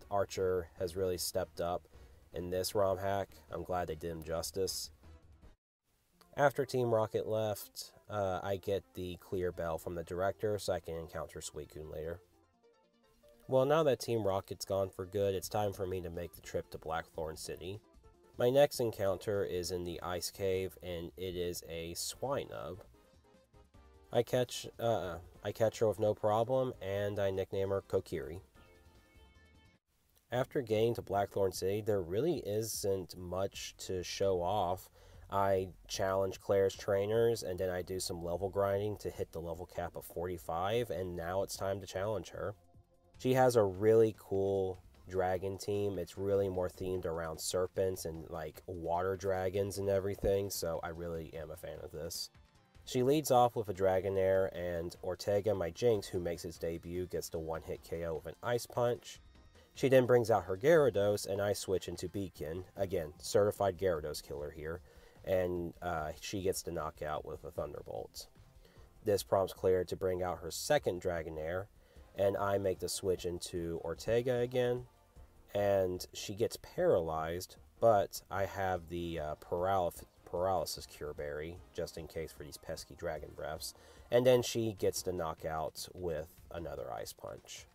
Speaker 1: Archer has really stepped up in this ROM hack. I'm glad they did him justice. After Team Rocket left, I get the clear bell from the director so I can encounter Suicune later. Well, now that Team Rocket's gone for good, it's time for me to make the trip to Blackthorn City. My next encounter is in the Ice Cave, and it is a Swinub. I catch her with no problem, and I nickname her Kokiri. After getting to Blackthorn City, there really isn't much to show off. I challenge Claire's trainers, and then I do some level grinding to hit the level cap of 45, and now it's time to challenge her. She has a really cool dragon team. It's really more themed around serpents and like water dragons and everything, so I really am a fan of this. She leads off with a Dragonair, and Ortega, my Jinx, who makes its debut, gets the one-hit KO with an Ice Punch. She then brings out her Gyarados, and I switch into Beacon. Again, certified Gyarados killer here. And she gets the knockout with a Thunderbolt. This prompts Claire to bring out her second Dragonair, and I make the switch into Ortega again. And she gets paralyzed, but I have the paralysis cure berry, just in case for these pesky dragon breaths. And then she gets the knockout with another Ice Punch.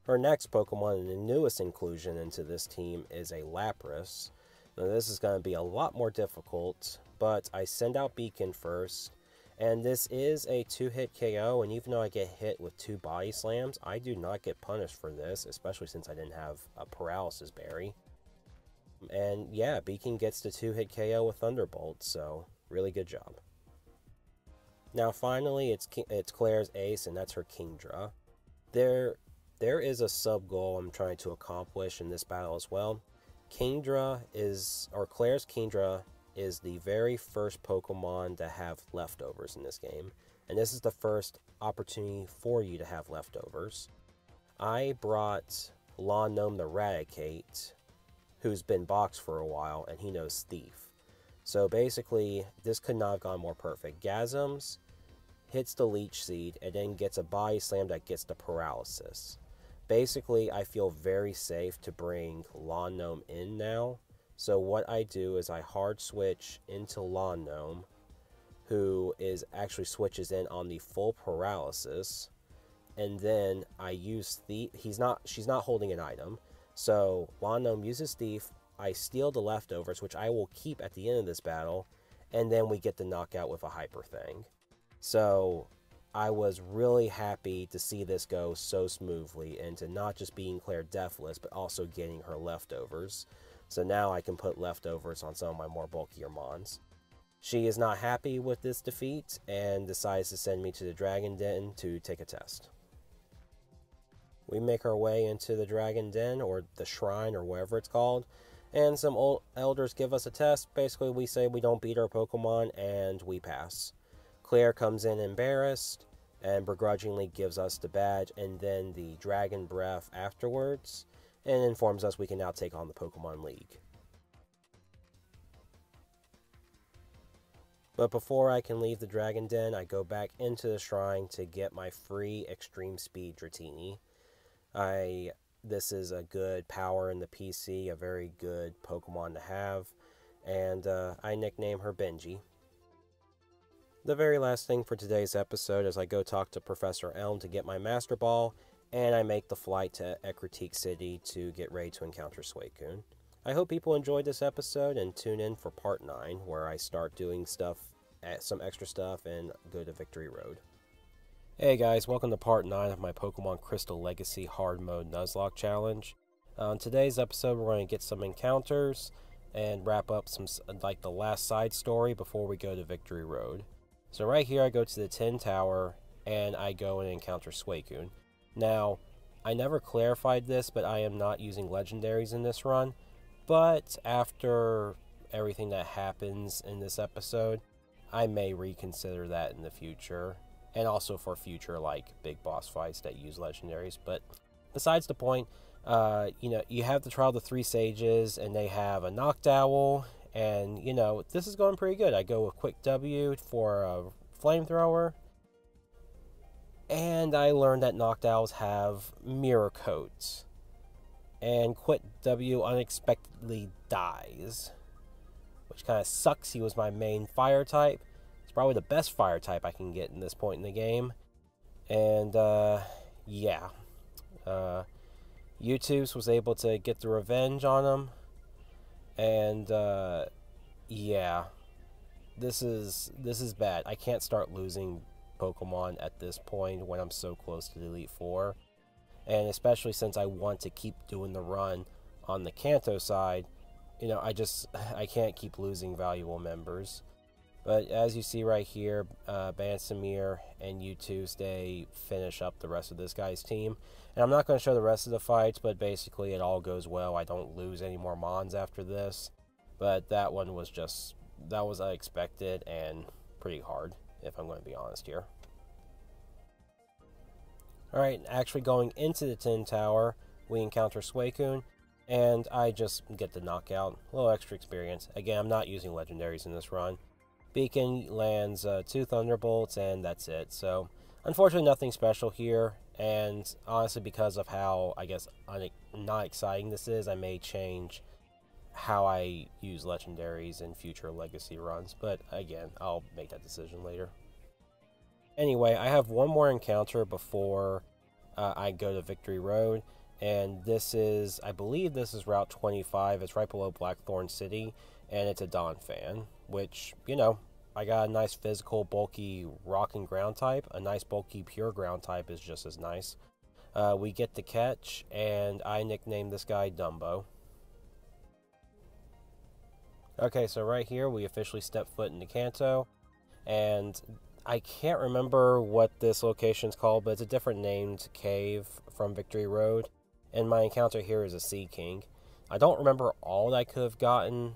Speaker 1: Her next Pokemon, and the newest inclusion into this team, is a Lapras. Now this is going to be a lot more difficult, but I send out Beacon first, and this is a 2-hit KO, and even though I get hit with 2 body slams, I do not get punished for this, especially since I didn't have a paralysis berry. And yeah, Beacon gets the 2-hit KO with Thunderbolt, so really good job. Now finally, it's Claire's ace, and that's her Kingdra. There is a sub-goal I'm trying to accomplish in this battle as well. Claire's Kingdra is the very first Pokemon to have leftovers in this game. And this is the first opportunity for you to have leftovers. I brought Lawn Gnome the Raticate, who's been boxed for a while, and he knows Thief. So basically, this could not have gone more perfect. Gasms hits the Leech Seed, and then gets a body slam that gets the paralysis. Basically, I feel very safe to bring Lawn Gnome in now. So what I do is I hard switch into Lawn Gnome, who actually switches in on the full paralysis. And then I use Thief. She's not holding an item. So Lawn Gnome uses Thief. I steal the leftovers, which I will keep at the end of this battle. And then we get the knockout with a Hyper Thing. So I was really happy to see this go so smoothly, and to not just being Claire deathless, but also getting her leftovers. So now I can put leftovers on some of my more bulkier mons. She is not happy with this defeat, and decides to send me to the Dragon Den to take a test. We make our way into the Dragon Den, or the Shrine, or whatever it's called, and some old elders give us a test. Basically, we say we don't beat our Pokemon, and we pass. Claire comes in embarrassed and begrudgingly gives us the badge and then the Dragon Breath afterwards, and informs us we can now take on the Pokemon League. But before I can leave the Dragon Den, I go back into the Shrine to get my free Extreme Speed Dratini. This is a good power in the PC, a very good Pokemon to have, and I nickname her Benji. The very last thing for today's episode is I go talk to Professor Elm to get my Master Ball, and I make the flight to Ecruteak City to get ready to encounter Suicune. I hope people enjoyed this episode, and tune in for part 9, where I start doing some extra stuff, and go to Victory Road. Hey guys, welcome to part 9 of my Pokemon Crystal Legacy Hard Mode Nuzlocke Challenge. On today's episode, we're going to get some encounters, and wrap up the last side story before we go to Victory Road. So right here, I go to the Tin Tower, and I go and encounter Suicune. Now, I never clarified this, but I am not using legendaries in this run. But after everything that happens in this episode, I may reconsider that in the future. And also for future, big boss fights that use legendaries. But besides the point, you have the Trial of the Three Sages, and they have a Noctowl. And, this is going pretty good. I go with Quick W for a Flamethrower. And I learned that Noctowls have Mirror Coats. And Quick W unexpectedly dies, which kind of sucks. He was my main fire type. It's probably the best fire type I can get in this point in the game. And, yeah. YouTube's was able to get the revenge on him, and yeah, this is bad. I can't start losing Pokemon at this point when I'm so close to the Elite Four, and especially since I want to keep doing the run on the Kanto side, you know, I can't keep losing valuable members. But as you see right here, Bansamir and U2 finish up the rest of this guy's team. And I'm not going to show the rest of the fights, but basically it all goes well. I don't lose any more Mons after this. But that one was that was unexpected and pretty hard, if I'm going to be honest here. Alright, actually going into the Tin Tower, we encounter Suicune. And I just get the knockout. A little extra experience. Again, I'm not using legendaries in this run. Beacon lands 2 Thunderbolts, and that's it. So, unfortunately, nothing special here. And honestly, because of how, I guess, not exciting this is, I may change how I use legendaries in future Legacy runs. But again, I'll make that decision later. Anyway, I have one more encounter before I go to Victory Road. And this is, I believe this is Route 25. It's right below Blackthorn City. And it's a Donphan, which, you know, I got a nice physical, bulky rock and ground type. A nice, bulky, pure ground type is just as nice. We get the catch, and I nicknamed this guy Dumbo. Okay, so right here, we officially step foot into Kanto. And I can't remember what this location's called, but it's a different named cave from Victory Road. And my encounter here is a Sea King. I don't remember all that I could have gotten,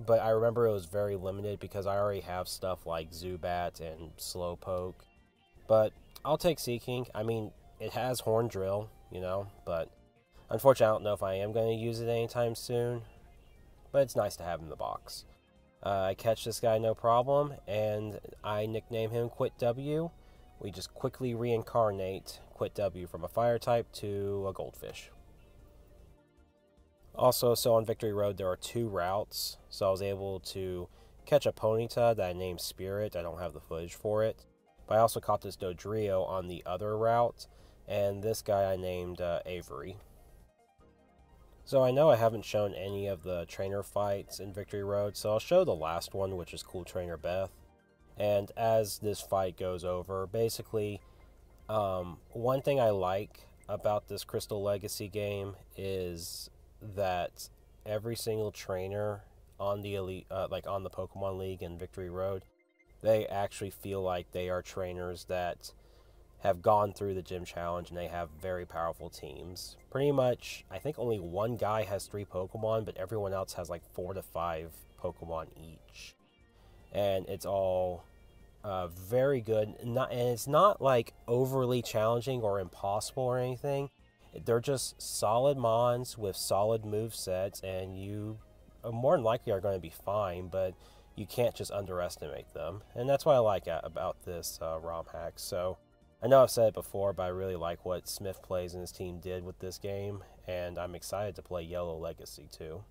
Speaker 1: but I remember it was very limited because I already have stuff like Zubat and Slowpoke. But I'll take Sea King. I mean, it has Horn Drill, you know, but unfortunately I don't know if I am going to use it anytime soon. But it's nice to have in the box. I catch this guy no problem, and I nickname him Quit W. We just quickly reincarnate Quit W from a fire type to a goldfish. Also, so on Victory Road, there are 2 routes. So I was able to catch a Ponyta that I named Spirit. I don't have the footage for it. But I also caught this Dodrio on the other route. And this guy I named Avery. So I know I haven't shown any of the trainer fights in Victory Road. So I'll show the last one, which is Cool Trainer Beth. And as this fight goes over, basically, one thing I like about this Crystal Legacy game is that every single trainer on the Elite, like on the Pokemon League and Victory Road, they actually feel like they are trainers that have gone through the gym challenge and they have very powerful teams. Pretty much, I think only one guy has 3 Pokemon, but everyone else has like 4 to 5 Pokemon each. And it's all very good. And it's not like overly challenging or impossible or anything. They're just solid mons with solid movesets, and you more than likely are going to be fine, but you can't just underestimate them. And that's what I like about this ROM hack. So I know I've said it before, but I really like what Smith Plays and his team did with this game, and I'm excited to play Yellow Legacy too.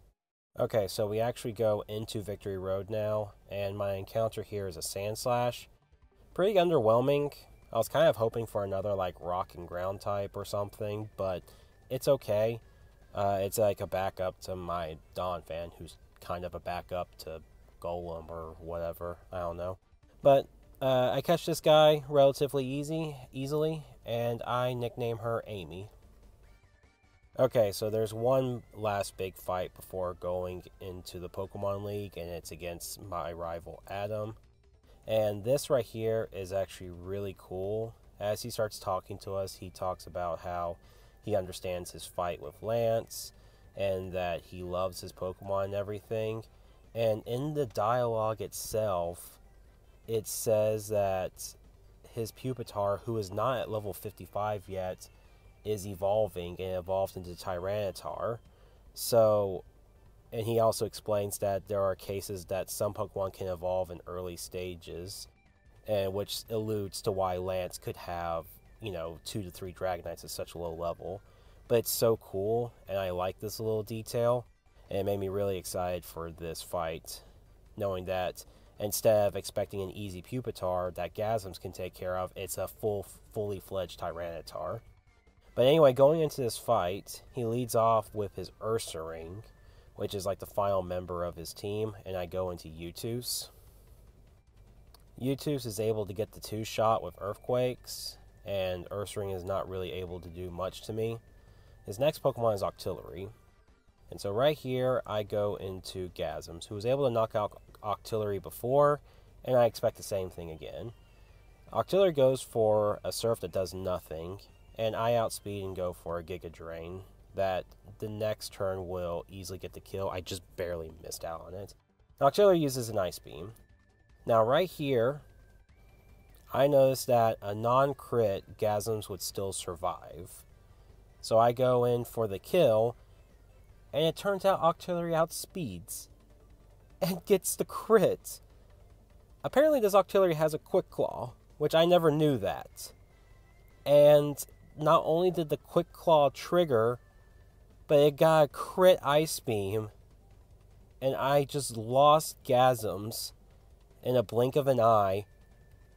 Speaker 1: Okay, so we actually go into Victory Road now, and my encounter here is a Sandslash. Pretty underwhelming. I was kind of hoping for another like rock and ground type or something, but it's okay. It's like a backup to my Donphan, who's kind of a backup to Golem or whatever. I don't know. But I catch this guy relatively easily, and I nickname her Amy. Okay, so there's one last big fight before going into the Pokemon League, and it's against my rival Adam. And this right here is actually really cool. As he starts talking to us, he talks about how he understands his fight with Lance, and that he loves his Pokemon and everything. And in the dialogue itself, it says that his Pupitar, who is not at level 55 yet, is evolving and evolved into Tyranitar. So, and he also explains that there are cases that some Pokemon can evolve in early stages, and which alludes to why Lance could have, you know, 2 to 3 Dragonites at such a low level. But it's so cool, and I like this little detail, and it made me really excited for this fight, knowing that instead of expecting an easy Pupitar that Gasms can take care of, it's a fully fledged Tyranitar. But anyway, going into this fight, he leads off with his Ursaring, which is like the final member of his team, and I go into Utus. Utus is able to get the 2-shot with Earthquakes, and Ursaring is not really able to do much to me. His next Pokemon is Octillery. And so right here, I go into Gasms, who was able to knock out Octillery before, and I expect the same thing again. Octillery goes for a Surf that does nothing, and I outspeed and go for a Giga Drain that the next turn will easily get the kill. I just barely missed out on it. Octillery uses an Ice Beam. Now right here, I noticed that a non-crit Gasms would still survive. So I go in for the kill, and it turns out Octillery outspeeds and gets the crit. Apparently this Octillery has a Quick Claw, which I never knew that. And not only did the Quick Claw trigger, but it got a crit Ice Beam, and I just lost Gasms in a blink of an eye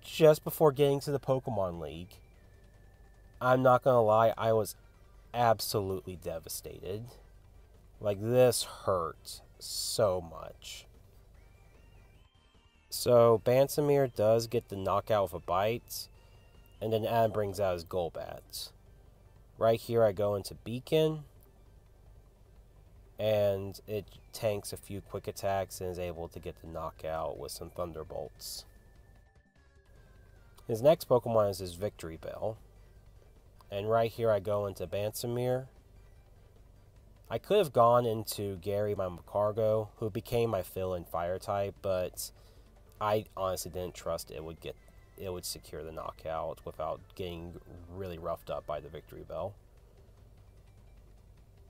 Speaker 1: just before getting to the Pokemon League. I'm not gonna lie, I was absolutely devastated. Like, this hurt so much. So Bansamir does get the knockout with a bite, and then Adam brings out his Golbat. Right here I go into Beacon, and it tanks a few quick attacks and is able to get the knockout with some Thunderbolts. His next Pokemon is his Victory Bell, and right here I go into Bansamir. I could have gone into Gary, my Cargo, who became my fill-in Fire type, but I honestly didn't trust it would secure the knockout without getting really roughed up by the Victory Bell.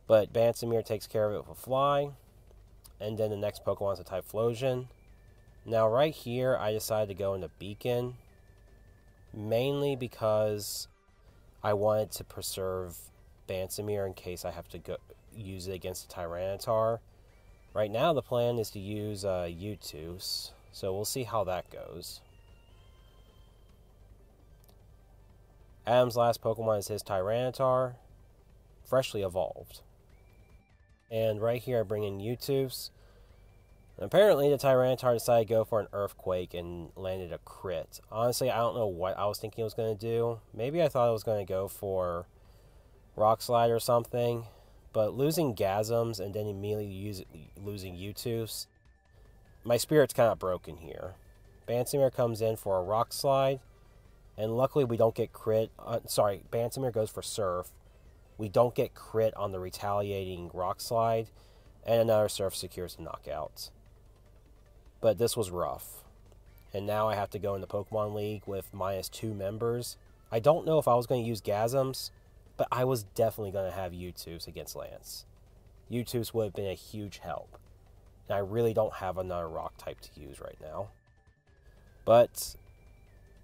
Speaker 1: But Bansamir takes care of it with a Fly, and then the next Pokemon is a Typhlosion. Now right here, I decided to go into Beacon, mainly because I wanted to preserve Bansamir in case I have to use it against a Tyranitar. Right now the plan is to use Utus, so we'll see how that goes. Adam's last Pokemon is his Tyranitar, freshly evolved. And right here I bring in Utus. And apparently the Tyranitar decided to go for an Earthquake and landed a crit. Honestly, I don't know what I was thinking it was going to do. Maybe I thought it was going to go for Rock Slide or something. But losing Gasms and then immediately losing Utus, my spirit's kind of broken here. Bansamir comes in for a Rock Slide, and luckily we don't get crit. Bansamir goes for Surf. We don't get crit on the retaliating Rock Slide, and another Surf secures the knockout. But this was rough. And now I have to go in the Pokemon League with -2 members. I don't know if I was going to use Gasms, but I was definitely going to have Utus against Lance. Utus would have been a huge help. And I really don't have another rock type to use right now. But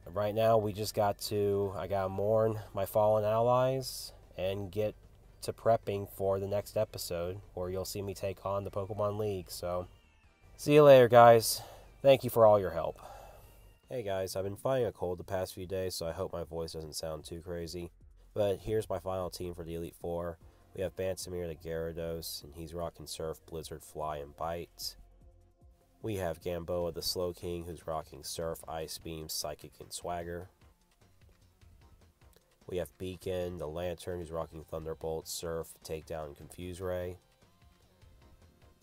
Speaker 1: right now I gotta mourn my fallen allies and get to prepping for the next episode where you'll see me take on the Pokemon League. So, see you later, guys. Thank you for all your help. Hey guys, I've been fighting a cold the past few days, so I hope my voice doesn't sound too crazy. But here's my final team for the Elite Four. We have Bansamir the Gyarados, and he's rocking Surf, Blizzard, Fly, and Bite. We have Gamboa the Slowking, who's rocking Surf, Ice Beam, Psychic, and Swagger. We have Beacon the Lantern, who's rocking Thunderbolt, Surf, Takedown, and Confuse Ray.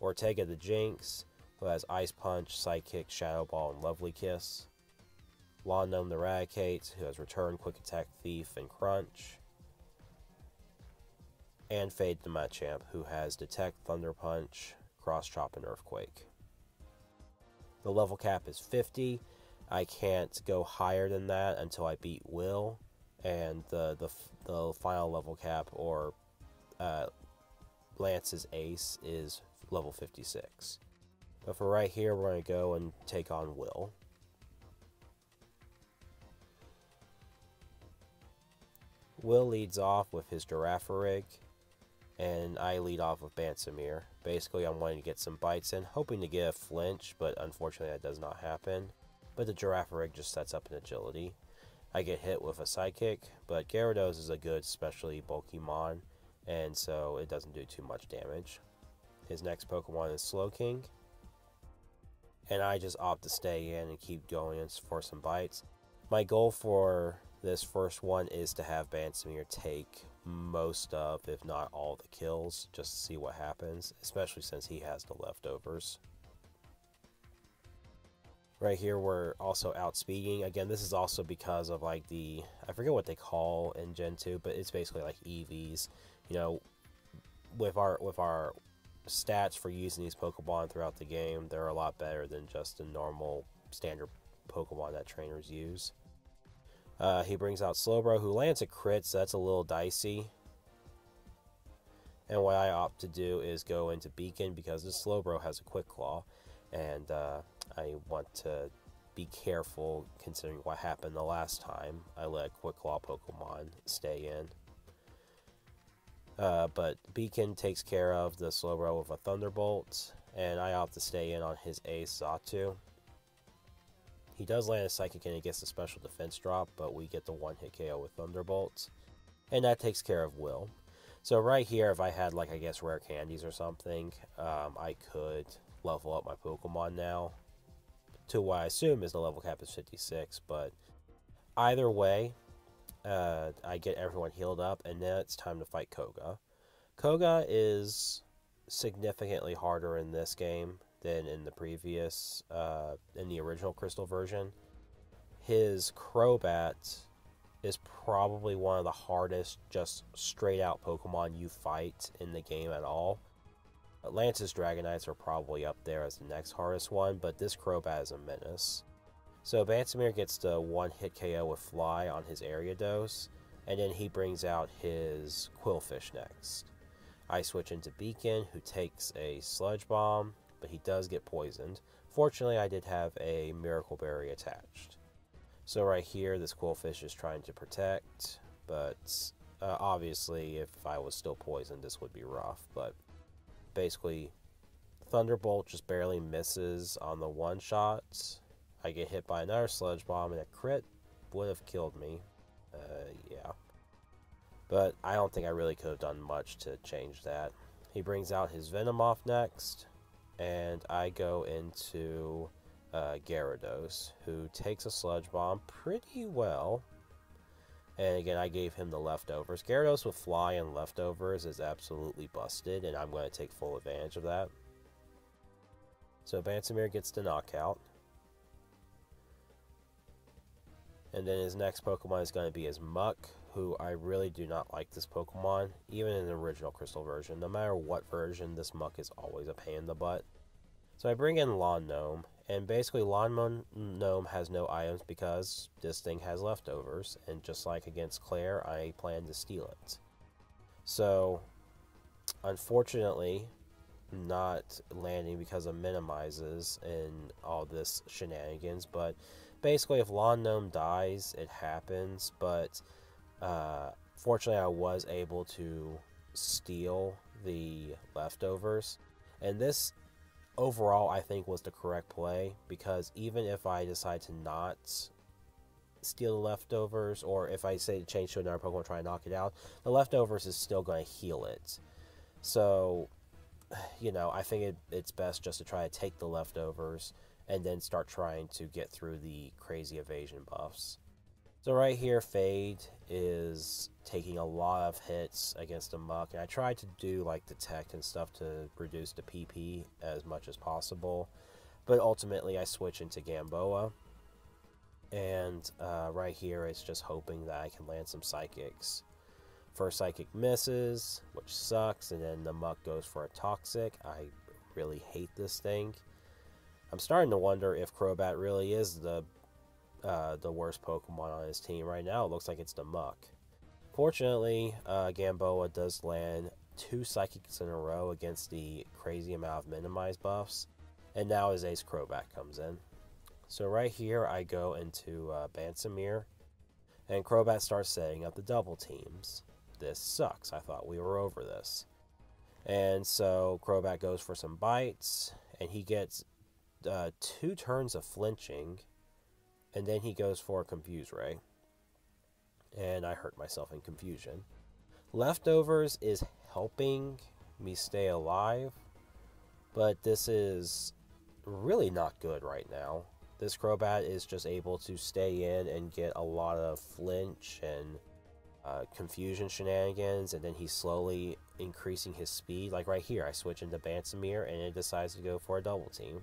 Speaker 1: Ortega the Jinx, who has Ice Punch, Psychic, Shadow Ball, and Lovely Kiss. Lawn Gnome the Raticate, who has Return, Quick Attack, Thief, and Crunch. And Fade the Machamp, who has Detect, Thunder Punch, Cross Chop, and Earthquake. The level cap is 50. I can't go higher than that until I beat Will, and the final level cap, or Lance's Ace, is level 56. But for right here, we're going to go and take on Will. Will leads off with his Girafarig, and I lead off with Bansamir. Basically, I'm wanting to get some bites in, hoping to get a flinch, but unfortunately that does not happen. But the Girafarig just sets up an agility. I get hit with a Psychic, but Gyarados is a good specialty bulky mon, and so it doesn't do too much damage. His next Pokemon is Slowking, and I just opt to stay in and keep going for some bites. My goal for this first one is to have Bansamir take most of, if not all, the kills, just to see what happens, especially since he has the leftovers. Right here we're also outspeeding. Again, this is also because of like the, I forget what they call in Gen 2, but it's basically like EVs. You know, with our stats for using these Pokemon throughout the game, they're a lot better than just the normal standard Pokemon that trainers use. He brings out Slowbro, who lands a crit, so that's a little dicey. And what I opt to do is go into Beacon because this Slowbro has a Quick Claw, and I want to be careful considering what happened the last time I let Quick Claw Pokemon stay in. But Beacon takes care of the Slowbro with a Thunderbolt, and I opt to stay in on his ace Xatu. He does land a Psychic and he gets a special defense drop, but we get the one-hit KO with Thunderbolt, and that takes care of Will. So right here, if I had, like, I guess rare candies or something, I could level up my Pokemon now to what I assume is the level cap is 56, but either way, I get everyone healed up, and then it's time to fight Koga. Koga is significantly harder in this game than in the previous, in the original Crystal version. His Crobat is probably one of the hardest, just straight out Pokemon you fight in the game at all. Lance's Dragonites are probably up there as the next hardest one, but this Crobat is a menace. So Bansamir gets the one-hit KO with Fly on his Ariados, and then he brings out his Quillfish next. I switch into Beacon, who takes a Sludge Bomb, but he does get poisoned. Fortunately, I did have a Miracle Berry attached. So right here, this Quillfish is trying to protect, but obviously if I was still poisoned, this would be rough. But basically, Thunderbolt just barely misses on the one-shot. I get hit by another Sludge Bomb, and a crit would have killed me. Yeah. But I don't think I really could have done much to change that. He brings out his Venomoth next, and I go into Gyarados, who takes a Sludge Bomb pretty well. And again, I gave him the leftovers. Gyarados with Fly and leftovers is absolutely busted, and I'm going to take full advantage of that. So Bansamir gets the knockout. And then his next Pokemon is going to be his Muck, who I really do not like this Pokemon, even in the original Crystal version. No matter what version, this Muck is always a pain in the butt. So I bring in Lawn Gnome, and basically Lawn Gnome has no items because this thing has leftovers, and just like against Claire, I plan to steal it. So, unfortunately, not landing because of minimizes and all this shenanigans, but basically if Lawn Gnome dies, it happens, but fortunately I was able to steal the leftovers, and this overall I think was the correct play, because even if I decide to not steal the leftovers, or if I say to change to another Pokemon and try and knock it out, the leftovers is still going to heal it. So, you know, I think it's best just to try to take the leftovers and then start trying to get through the crazy evasion buffs. So right here, Fade is taking a lot of hits against the Muck, and I tried to do like Detect and stuff to reduce the PP as much as possible, but ultimately I switch into Gamboa, and right here it's just hoping that I can land some Psychics. First Psychic misses, which sucks, and then the Muck goes for a Toxic. I really hate this thing. I'm starting to wonder if Crobat really is the worst Pokemon on his team. Right now it looks like it's the Muck. Fortunately, Gamboa does land 2 Psychics in a row against the crazy amount of minimize buffs, and now his Ace Crobat comes in. So right here I go into Bansamir, and Crobat starts setting up the double teams. This sucks. I thought we were over this. And so Crobat goes for some bites, and he gets 2 turns of flinching, and then he goes for a Confuse Ray. and I hurt myself in confusion. Leftovers is helping me stay alive, but this is really not good right now. This Crobat is just able to stay in and get a lot of flinch and confusion shenanigans, and then he's slowly increasing his speed. Like right here, I switch into Bansamir, and it decides to go for a double team.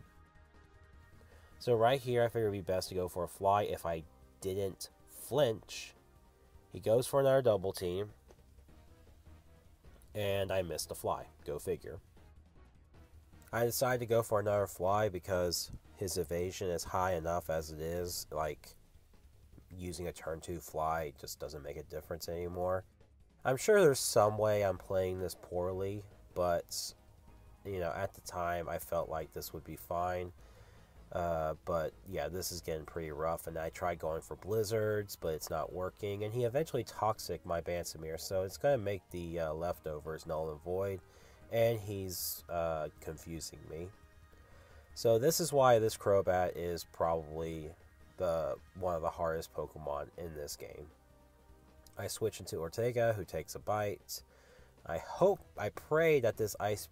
Speaker 1: So right here, I figured it would be best to go for a fly if I didn't flinch. He goes for another double team, and I missed a fly. Go figure. I decided to go for another fly because his evasion is high enough as it is. Like, using a turn 2 fly just doesn't make a difference anymore. I'm sure there's some way I'm playing this poorly, but, you know, at the time I felt like this would be fine. But yeah, this is getting pretty rough, and I tried going for blizzards, but it's not working, and he eventually toxic my Bansamir, so it's going to make the leftovers null and void, and he's confusing me. So this is why this Crobat is probably one of the hardest Pokemon in this game. I switch into Ortega, who takes a bite. I pray that this Ice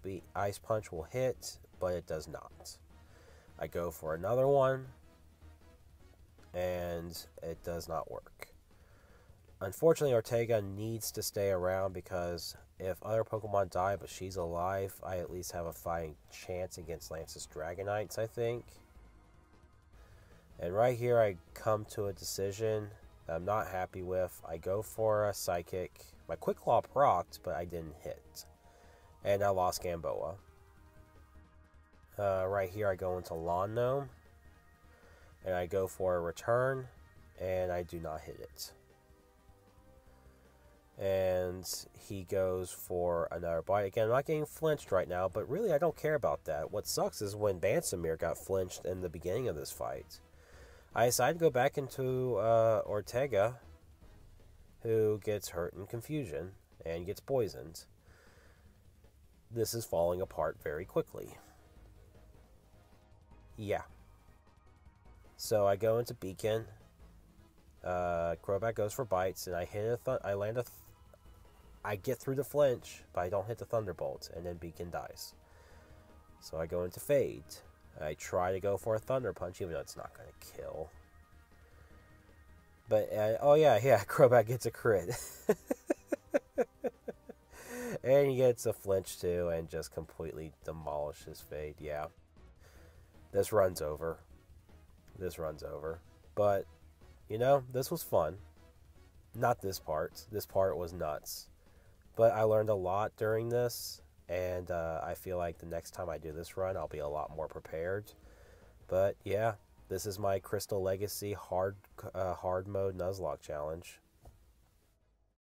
Speaker 1: Punch will hit, but it does not. I go for another one, and it does not work. Unfortunately, Ortega needs to stay around because if other Pokemon die but she's alive, I at least have a fighting chance against Lance's Dragonites, I think. And right here, I come to a decision that I'm not happy with. I go for a Psychic. My Quick Claw procced, but I didn't hit. And I lost Gamboa. Right here, I go into Lawn Gnome, and I go for a return, and I do not hit it. And he goes for another bite. Again, I'm not getting flinched right now, but really I don't care about that. What sucks is when Bansamir got flinched in the beginning of this fight. I decided to go back into Ortega, who gets hurt in confusion and gets poisoned. This is falling apart very quickly. Yeah. So I go into Beacon. Crobat goes for bites, and I hit I get through the flinch, but I don't hit the Thunderbolt, and then Beacon dies. So I go into Fade. I try to go for a Thunder Punch, even though it's not going to kill. But, oh yeah, Crobat gets a crit. And he gets a flinch too, and just completely demolishes Fade, yeah. This run's over. This run's over. But, you know, this was fun. Not this part. This part was nuts. But I learned a lot during this, and I feel like the next time I do this run, I'll be a lot more prepared. But, yeah, this is my Crystal Legacy hard mode Nuzlocke challenge.